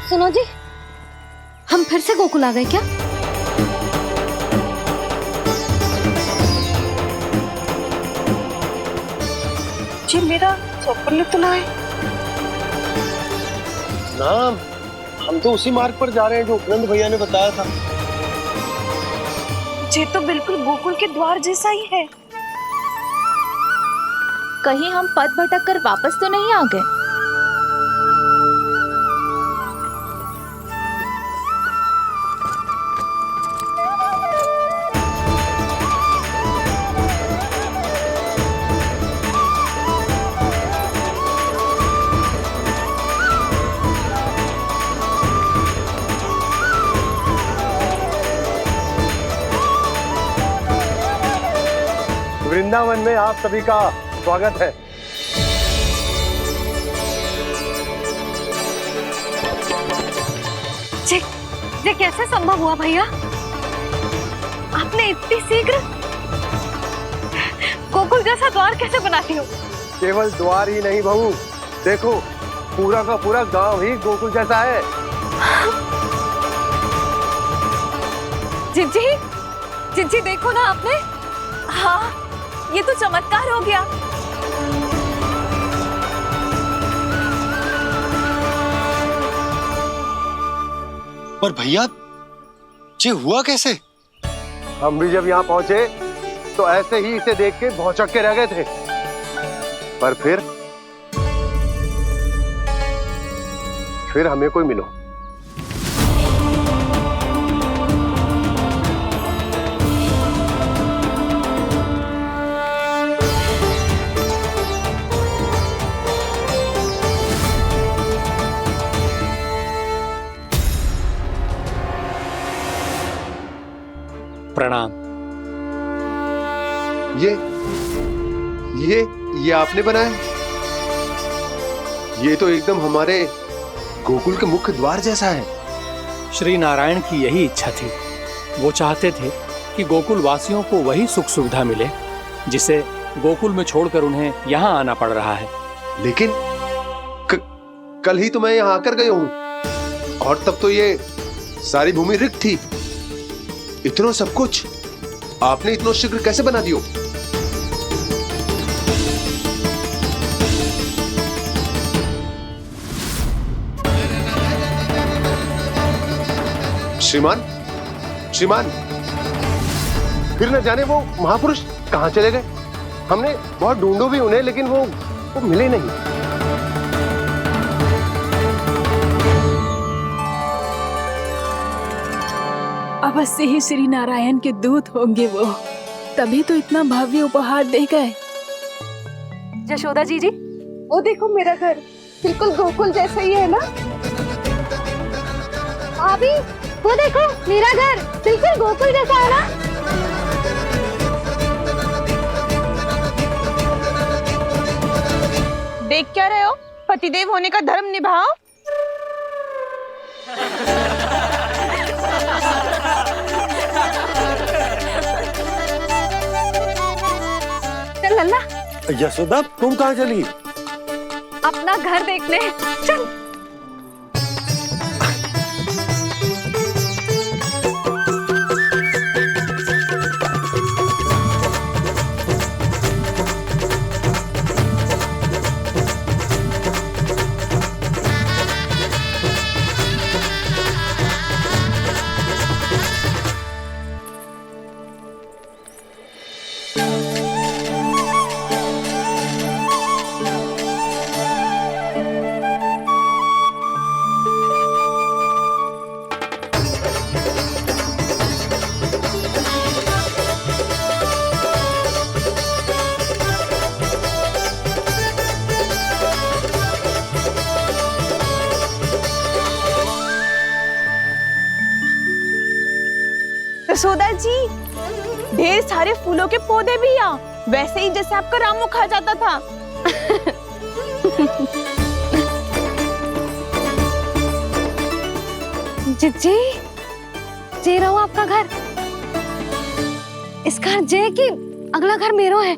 सुनो जी, हम फिर से गोकुल आ गए क्या? जी मेरा चौपन तो ना है। ना, हम तो उसी मार्ग पर जा रहे हैं जो उपनंद भैया ने बताया था। ये तो बिल्कुल गोकुल के द्वार जैसा ही है। कहीं हम पथ भटक कर वापस तो नहीं आ गए? वृंदावन में आप सभी का स्वागत है। ये कैसे संभव हुआ भैया? आपने इतनी शीघ्र गोकुल जैसा द्वार कैसे बनाती हो? केवल द्वार ही नहीं बहू, देखो पूरा का पूरा गांव ही गोकुल जैसा है। जिज्जी, जिज्जी देखो ना आपने। हाँ, ये तो चमत्कार हो गया। पर भैया ये हुआ कैसे? हम भी जब यहाँ पहुंचे तो ऐसे ही इसे देख के भौचक के रह गए थे, पर फिर हमें कोई मिलो। प्रणाम। ये आपने बनाया? ये तो एकदम हमारे गोकुल के मुख्य द्वार जैसा है। श्री नारायण की यही इच्छा थी। वो चाहते थे कि गोकुल वासियों को वही सुख सुविधा मिले जिसे गोकुल में छोड़कर उन्हें यहाँ आना पड़ रहा है। लेकिन कल ही तो मैं यहाँ आकर गया हूँ और तब तो ये सारी भूमि रिक्त थी। इतना सब कुछ आपने इतना शीघ्र कैसे बना दियो? श्रीमान, फिर न जाने वो महापुरुष कहां चले गए। हमने बहुत ढूंढो भी उन्हें, लेकिन वो मिले नहीं। अवश्य ही श्री नारायण के दूत होंगे वो, तभी तो इतना भव्य उपहार दे गए। यशोदा जी, वो देखो मेरा घर बिल्कुल गोकुल जैसा ही है ना। भाभी वो देखो मेरा घर बिल्कुल गोकुल जैसा है ना। देख क्या रहे हो? पतिदेव होने का धर्म निभाओ। चल लल्ला, यशोदा तुम कहाँ चली? अपना घर देखने चल। यशोदा जी, ढेर सारे फूलों के पौधे भी यहाँ, वैसे ही जैसे आपका रामू खा जाता था। जिज्जी, जे रहो आपका घर। इस घर जे की अगला घर मेरो है।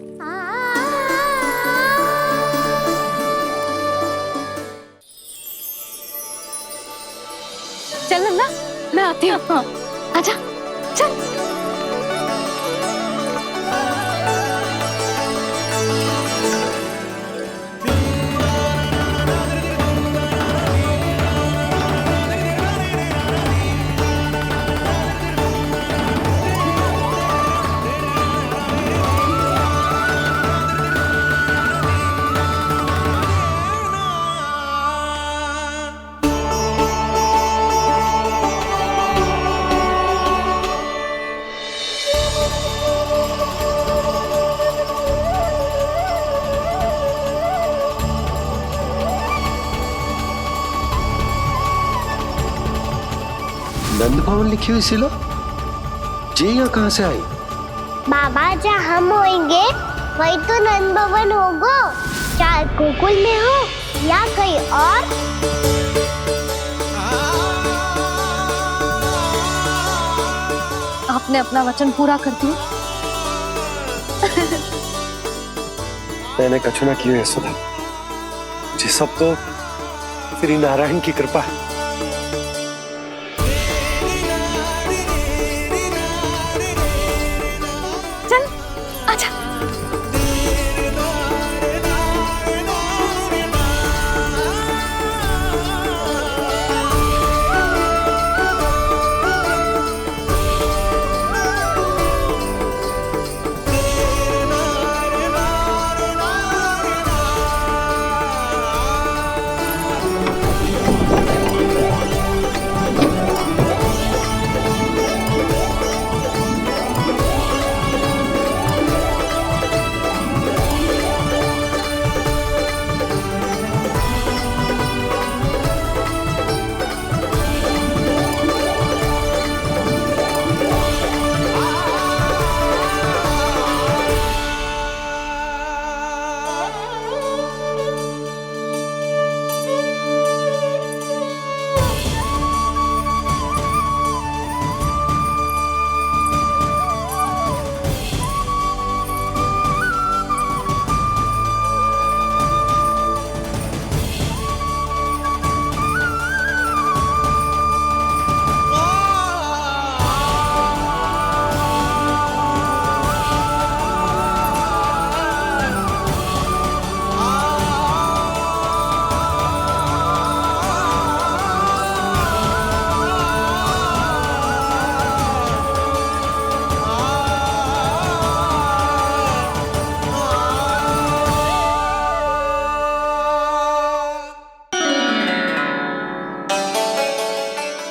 चल लल्ला, मैं आती हूँ। हाँ, आजा, चल। नंद भवन लिखी हुई सिलो, ये यहाँ कहाँ से आई? बाबा जहाँ हम होंगे वही तो नंद भवन होगा, चाहे गोकुल में हो या कहीं और। आपने अपना वचन पूरा कर दिया। मैंने कछु ना किया यशोदा जी, सब तो श्री नारायण की कृपा है। चल आजा।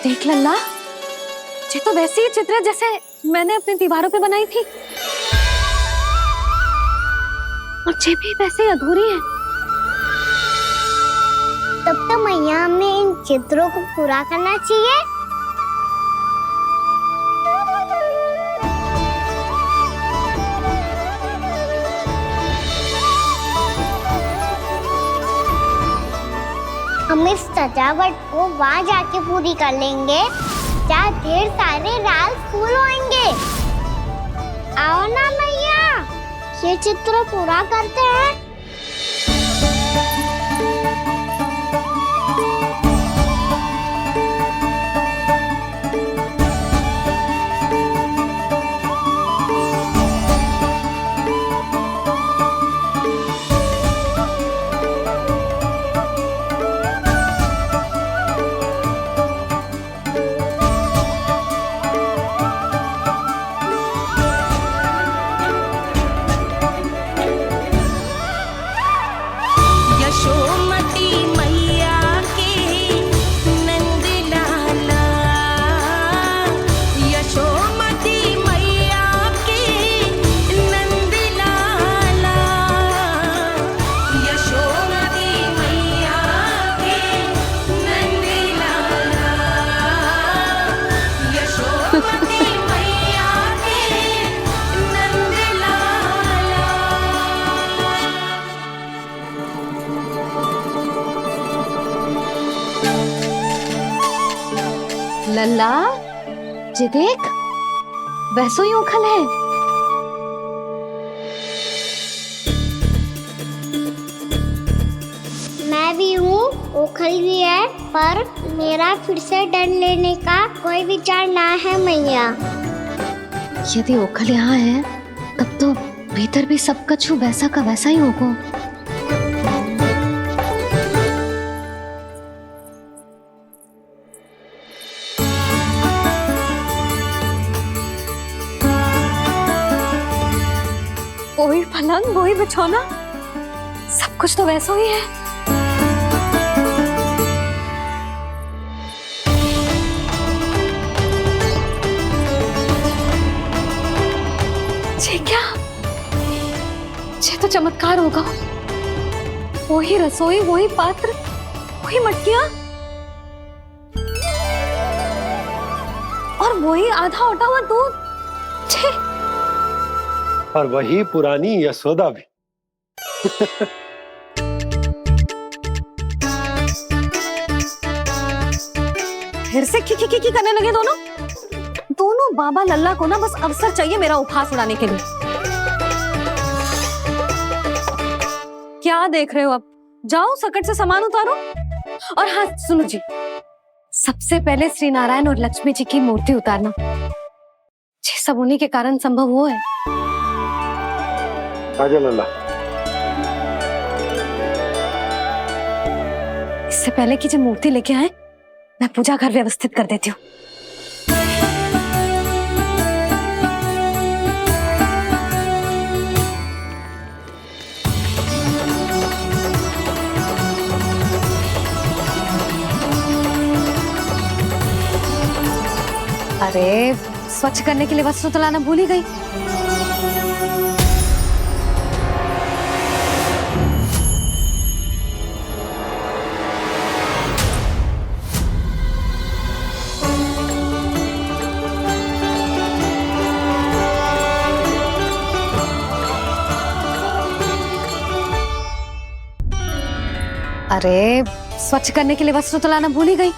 देख लल्ला, ये तो वैसी ही चित्र है जैसे मैंने अपनी दीवारों पे बनाई थी, और ये भी वैसे ही अधूरी है। तब तो मैया हमें इन चित्रों को पूरा करना चाहिए। हम इस सजावट को वहाँ जाके पूरी कर लेंगे जहाँ ढेर सारे लाल फूल होंगे। आओ ना मैया, ये चित्र पूरा करते हैं। लल्ला, ये देख, वैसो ही उखल है। मैं भी हूँ, ओखल भी है, पर मेरा फिर से डर लेने का कोई विचार ना है मैया। यदि ओखल यहाँ है, तब तो भीतर भी सब कछु वैसा का वैसा ही होगा। वही पलंग, वही बिछौना, सब कुछ तो वैसा ही है। ये क्या? ये तो चमत्कार होगा। वही रसोई, वही पात्र, वही मटकियां, और वही आधा उटा हुआ दूध। और वही पुरानी यशोदा भी। फिर से की करने लगे दोनों बाबा लल्ला को ना बस अवसर चाहिए मेरा उपहास उड़ाने के लिए। क्या देख रहे हो? अब जाओ सकट से सामान उतारो। और हाँ सुनो जी, सबसे पहले श्री नारायण और लक्ष्मी जी की मूर्ति उतारना। ये सब उन्हीं के कारण संभव हुआ है। आजा लल्ला। इससे पहले कि जो मूर्ति लेके आए, मैं पूजा घर व्यवस्थित कर देती हूँ। अरे स्वच्छ करने के लिए वस्त्र तो लाना भूल ही गई। अरे स्वच्छ करने के लिए वस्त्र तो लाना भूल ही गई।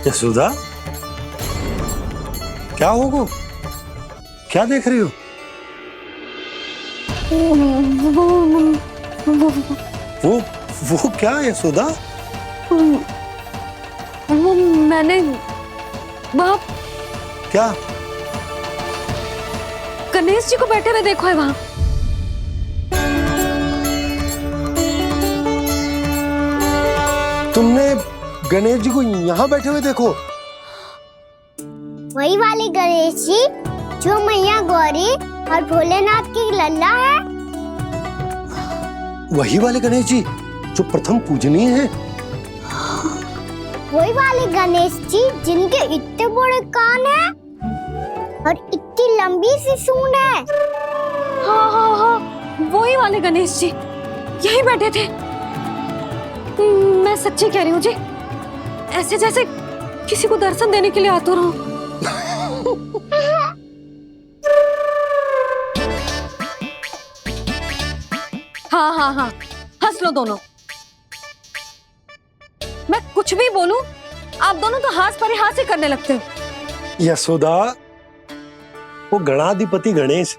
यशोदा, क्या होगा? क्या देख रही हो? वो क्या यशोदा? वो मैंने बाप क्या? गणेश जी को बैठे हुए देखो है वहां। तुमने गणेश जी को यहाँ बैठे हुए देखो? वही वाले गणेश जी जो मैया गौरी और भोलेनाथ की लल्ला है। वही वाले गणेश जी जो प्रथम पूजनीय हैं। वही वाले गणेश जी जिनके इतने बड़े कान हैं और इतनी लंबी सी सूंड है। हाँ हाँ हाँ, वही वाले गणेश जी यही बैठे थे। मैं सच्ची कह रही हूँ जी, ऐसे जैसे किसी को दर्शन देने के लिए आतुर हूँ। हाँ हाँ हाँ, हंस लो दोनों। मैं कुछ भी बोलूं, आप दोनों तो हाथ परिहास ही करने लगते हो। यशोदा, वो गणाधिपति गणेश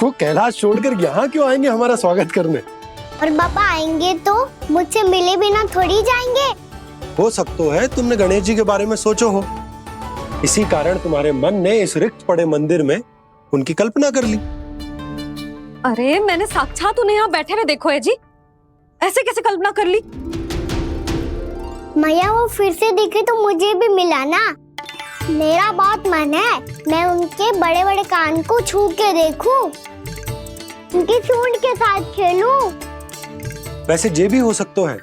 वो कैलाश छोड़कर यहाँ क्यों आएंगे हमारा स्वागत करने? और पापा आएंगे तो मुझसे मिले बिना थोड़ी जाएंगे। हो सकता है तुमने गणेश जी के बारे में सोचो हो, इसी कारण तुम्हारे मन ने इस रिक्त पड़े मंदिर में उनकी कल्पना कर ली। अरे मैंने साक्षात उन्हें यहाँ बैठे हुए देखो है जी, ऐसे कैसे कल्पना कर ली? मैया वो फिर से दिखे तो मुझे भी मिला ना। मेरा बहुत मन है मैं उनके बड़े बड़े कान को छू के देखूं, उनकी सूंड के साथ खेलूं। वैसे ये भी हो सकता है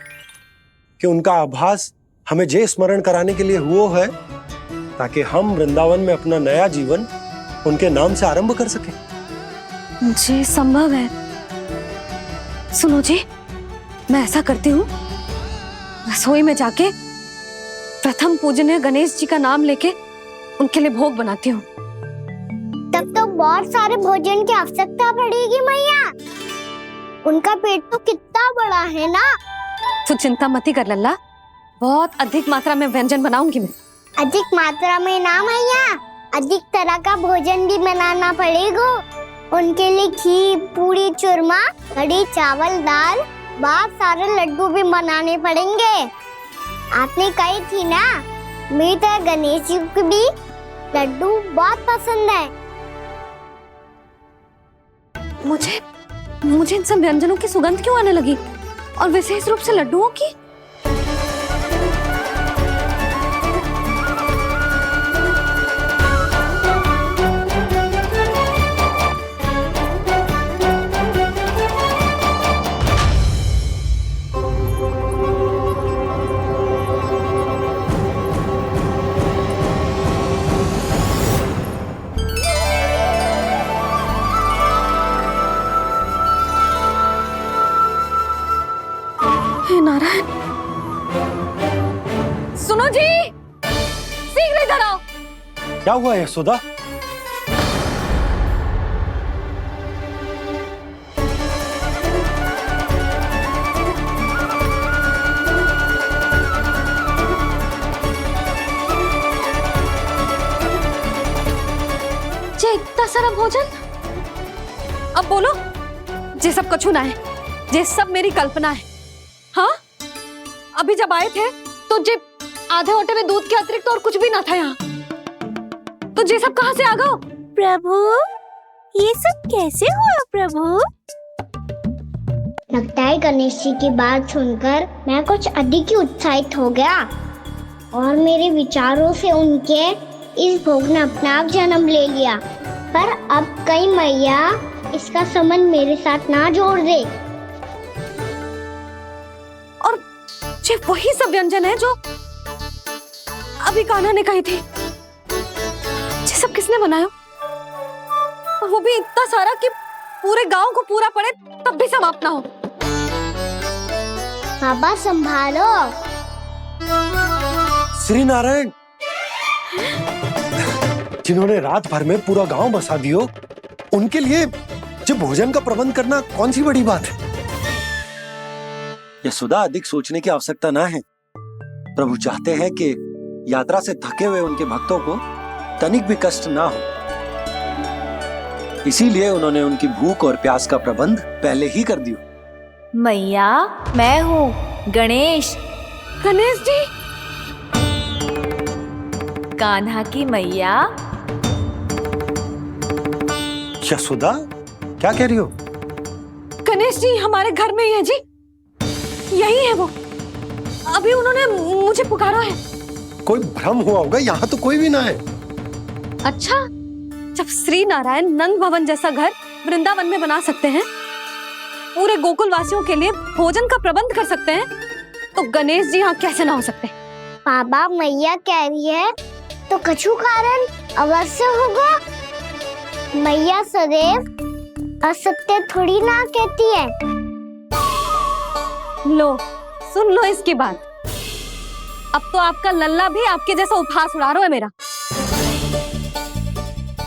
कि उनका आभास हमें जे स्मरण कराने के लिए हुआ है ताकि हम वृंदावन में अपना नया जीवन उनके नाम से आरंभ कर सके। जी संभव है। सुनो जी, मैं ऐसा करती हूँ, रसोई में जाके प्रथम पूजनीय गणेश जी का नाम लेके उनके लिए भोग बनाती हूँ। तब तो बहुत सारे भोजन की आवश्यकता पड़ेगी मैया। उनका पेट तो कितना बड़ा है ना। तू चिंता मत कर लल्ला, बहुत अधिक मात्रा में व्यंजन बनाऊंगी मैं। अधिक मात्रा में ना मैया, अधिक तरह का भोजन भी बनाना पड़ेगा। उनके लिए खीर, पूरी, चूरमा, कढ़ी, चावल, दाल, बहुत सारे लड्डू भी बनाने पड़ेंगे। आपने कही थी ना, मेरी तरह गणेश जी को भी लड्डू बहुत पसंद है। मुझे इन सब व्यंजनों की सुगंध क्यों आने लगी, और विशेष रूप से लड्डुओं की? शीघ्र इधर आओ। क्या हुआ यशोदा? जे इतना सारा भोजन, अब बोलो जे सब कछु ना है, जे सब मेरी कल्पना है। हाँ, अभी जब आए थे तो जे आधे ओटे में दूध के अतिरिक्त और कुछ भी ना था यहाँ, तो जे सब कहाँ से आ गए? प्रभु, ये सब कैसे हुआ प्रभु? लगता है गणेश जी की बात सुनकर मैं कुछ अधिक ही उत्साहित हो गया और मेरे विचारों से उनके इस भोग ने अपने आप जन्म ले लिया। पर अब कहीं मैया इसका संबंध मेरे साथ ना जोड़ दे। और ये वही सब व्यंजन है जो अभी कान्हा ने कही थी। ये सब किसने बनाया? और वो भी इतना सारा कि पूरे गांव को पूरा पड़े तब भी समाप्त ना हो। बाबा संभालो। श्री नारायण, जिन्होंने रात भर में पूरा गांव बसा दियो, उनके लिए जो भोजन का प्रबंध करना कौन सी बड़ी बात है? यशोदा, अधिक सोचने की आवश्यकता ना है। प्रभु चाहते हैं कि यात्रा से थके हुए उनके भक्तों को तनिक भी कष्ट ना हो, इसीलिए उन्होंने उनकी भूख और प्यास का प्रबंध पहले ही कर दिया। मैया, मैं हूँ गणेश। गणेश जी, कान्हा की मैया। यशोदा, क्या कह रही हो? गणेश जी हमारे घर में ही है जी, यही है वो। अभी उन्होंने मुझे पुकारा है। कोई भ्रम हुआ होगा, यहाँ तो कोई भी ना है। अच्छा, जब श्री नारायण नंद भवन जैसा घर वृंदावन में बना सकते हैं, पूरे गोकुल वासियों के लिए भोजन का प्रबंध कर सकते हैं, तो गणेश जी यहाँ कैसे ना हो सकते? बाबा, मैया कह रही है तो कछु कारण अवश्य होगा। मैया सदैव असत्य थोड़ी ना कहती है। लो, सुन लो इसकी बात। अब तो आपका लल्ला भी आपके जैसा उपहास उड़ा रहा है मेरा।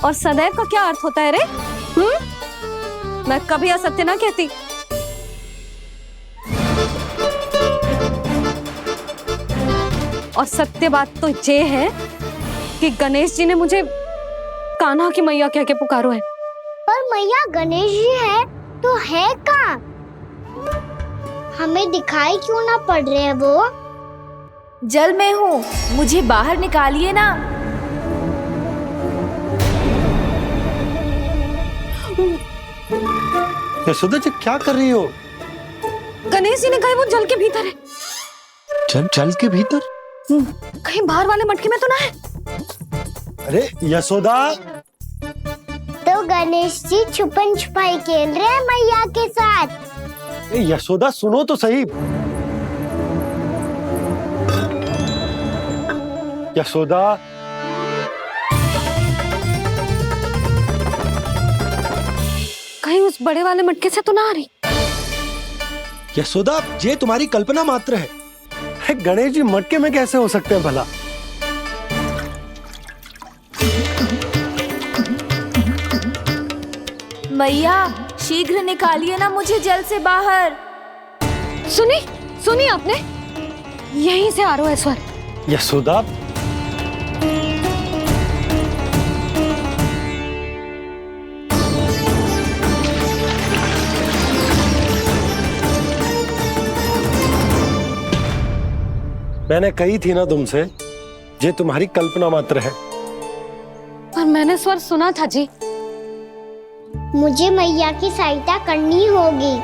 और सदैव का क्या अर्थ होता है रे? मैं कभी असत्य ना कहती। और सत्य बात तो ये है कि गणेश जी ने मुझे कान्हा की मैया कह के पुकारो है। पर मैया गणेश जी है तो है कहाँ? हमें दिखाई क्यों ना पड़ रहे हैं वो? जल में हूँ, मुझे बाहर निकालिए ना। यशोदा जी, क्या कर रही हो? गणेश जी ने कहा वो जल के भीतर है। जल के भीतर? कहीं बाहर वाले मटके में तो ना है? अरे यशोदा! तो गणेश जी छुपन छुपाई खेल रहे हैं मैया के साथ। यशोदा, सुनो तो सही। यशोदा, कहीं उस बड़े वाले मटके से तो ना आ रही? यशोदा, ये तुम्हारी कल्पना मात्र है। गणेश जी मटके में कैसे हो सकते हैं भला? मैया, शीघ्र निकालिए ना मुझे जल से बाहर। सुनी आपने? यहीं से आ रहा है स्वर। यशोदा, मैंने कही थी ना तुमसे, ये तुम्हारी कल्पना मात्र है। पर मैंने स्वर सुना था जी। मुझे मैया की सहायता करनी होगी।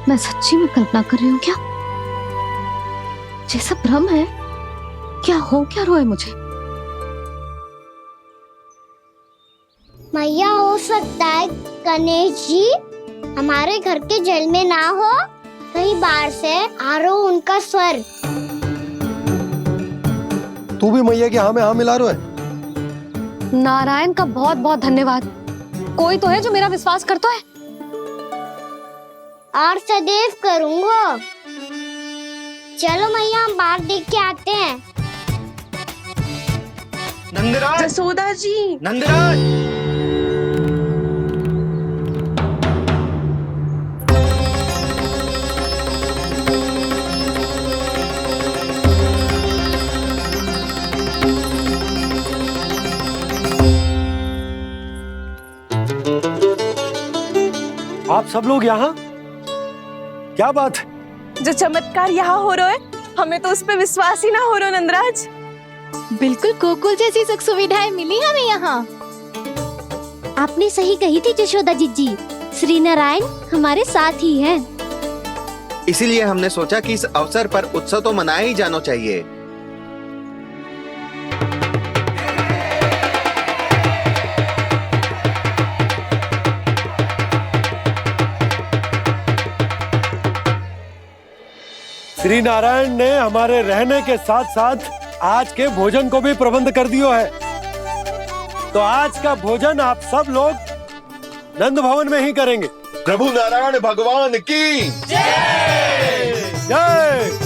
मैं सच्ची में कल्पना कर रही हूँ क्या? ये सब भ्रम है क्या? हो क्या रहा है मुझे? मैया, हो सकता है गणेश जी हमारे घर के जल में ना हो, कहीं बाहर से आ रहा हो उनका स्वर। तू भी मैया के हाँ में हाँ मिला रहा है। नारायण का बहुत बहुत धन्यवाद। कोई तो है जो मेरा विश्वास करता है। और सदैव करूंगा। चलो मैया, हम बाहर देख के आते हैं। नंदराज, जसोदा जी, नंदराज। आप सब लोग यहाँ? क्या बात है? जो चमत्कार यहाँ हो रहा है, हमें तो उस पे विश्वास ही ना हो रहा नंदराज। बिल्कुल गोकुल जैसी सुख सुविधाएं मिली हमें यहाँ। आपने सही कही थी जशोदा जीजी, श्री नारायण हमारे साथ ही हैं। इसीलिए हमने सोचा कि इस अवसर पर उत्सव तो मनाया ही जाना चाहिए। श्री नारायण ने हमारे रहने के साथ साथ आज के भोजन को भी प्रबंध कर दियो है। तो आज का भोजन आप सब लोग नंद भवन में ही करेंगे। प्रभु नारायण भगवान की जय जय।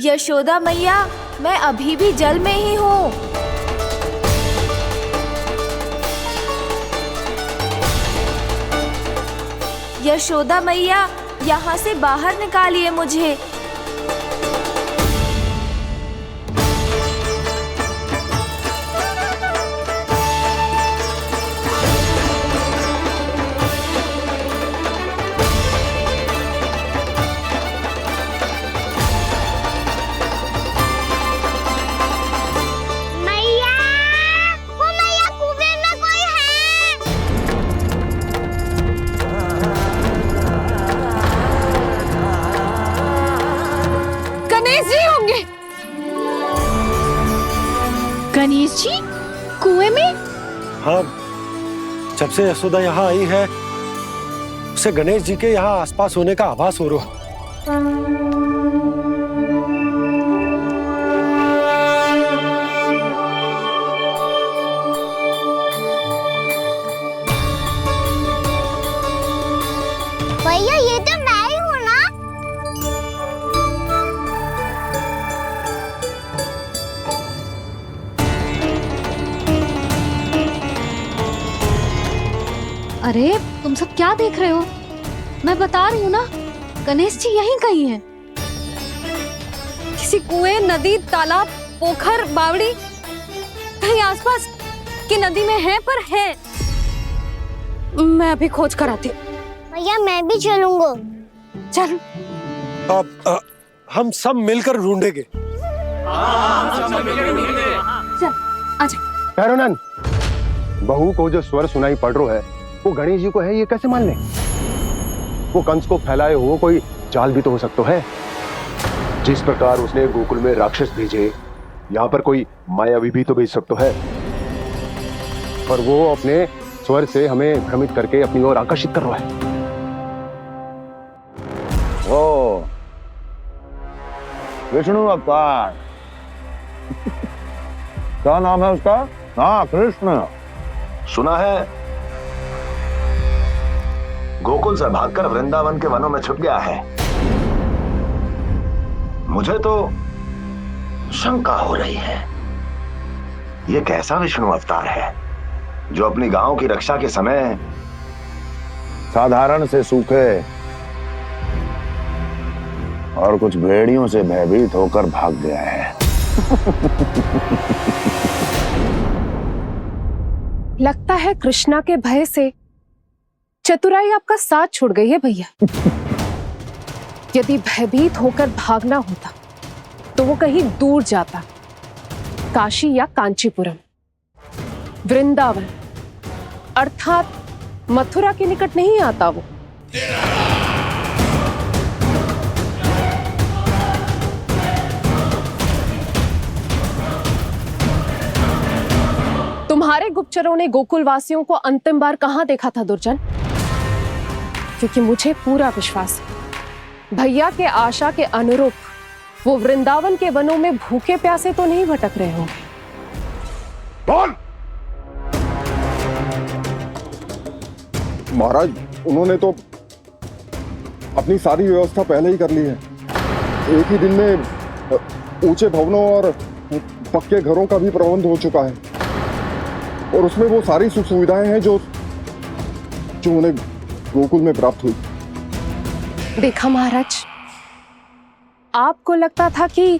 यशोदा मैया, मैं अभी भी जल में ही हूँ। यशोदा मैया, यहाँ से बाहर निकालिए मुझे। गणेश जी कुएं में? हाँ, जब से यशोदा यहाँ आई है उसे गणेश जी के यहाँ आसपास होने का आभास हो रहा। भैया ये तो मैं ही हूँ ना। अरे तुम सब क्या देख रहे हो? मैं बता रही हूँ ना, गणेश जी यहीं कहीं हैं। किसी कुएं, नदी, तालाब, पोखर, बावड़ी, कहीं आसपास की नदी में है, पर है। मैं अभी खोज कर आती हूँ। भैया मैं भी चलूंगा। चल। अब हम सब मिलकर ढूंढेंगे। चल आजा। पैरोनन, बहू को जो स्वर सुनाई पड़ रहा है वो गणेश जी को है, ये कैसे मान ले? वो कंस को फैलाए हुए कोई जाल भी तो हो सकता है। जिस प्रकार उसने गोकुल में राक्षस भेजे, यहाँ पर कोई मायावी भी तो भेज सकता है। और वो अपने स्वर से हमें भ्रमित करके अपनी ओर आकर्षित कर रहा है। ओ विष्णु अवतार। क्या नाम है उसका? हाँ, कृष्ण। सुना है गोकुल से भागकर वृंदावन के वनों में छुप गया है। मुझे तो शंका हो रही है, ये कैसा विष्णु अवतार है जो अपनी गांव की रक्षा के समय साधारण से सूखे और कुछ भेड़ियों से भयभीत होकर भाग गया है। लगता है कृष्णा के भय से चतुराई आपका साथ छोड़ गई है भैया। यदि भयभीत होकर भागना होता तो वो कहीं दूर जाता, काशी या कांचीपुरम, वृंदावन अर्थात मथुरा के निकट नहीं आता वो। तुम्हारे गुप्तचरों ने गोकुल वासियों को अंतिम बार कहां देखा था दुर्जन? क्योंकि मुझे पूरा विश्वास है भैया के आशा के अनुरूप वो वृंदावन के वनों में भूखे प्यासे तो नहीं भटक रहे होंगे। बोल। महाराज, उन्होंने तो अपनी सारी व्यवस्था पहले ही कर ली है। एक ही दिन में ऊंचे भवनों और पक्के घरों का भी प्रबंध हो चुका है और उसमें वो सारी सुख सुविधाएं हैं जो उन्हें गोकुल में प्राप्त हुई। देखा महाराज, आपको लगता था कि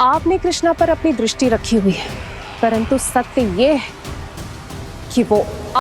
आपने कृष्णा पर अपनी दृष्टि रखी हुई है, परंतु सत्य ये है कि वो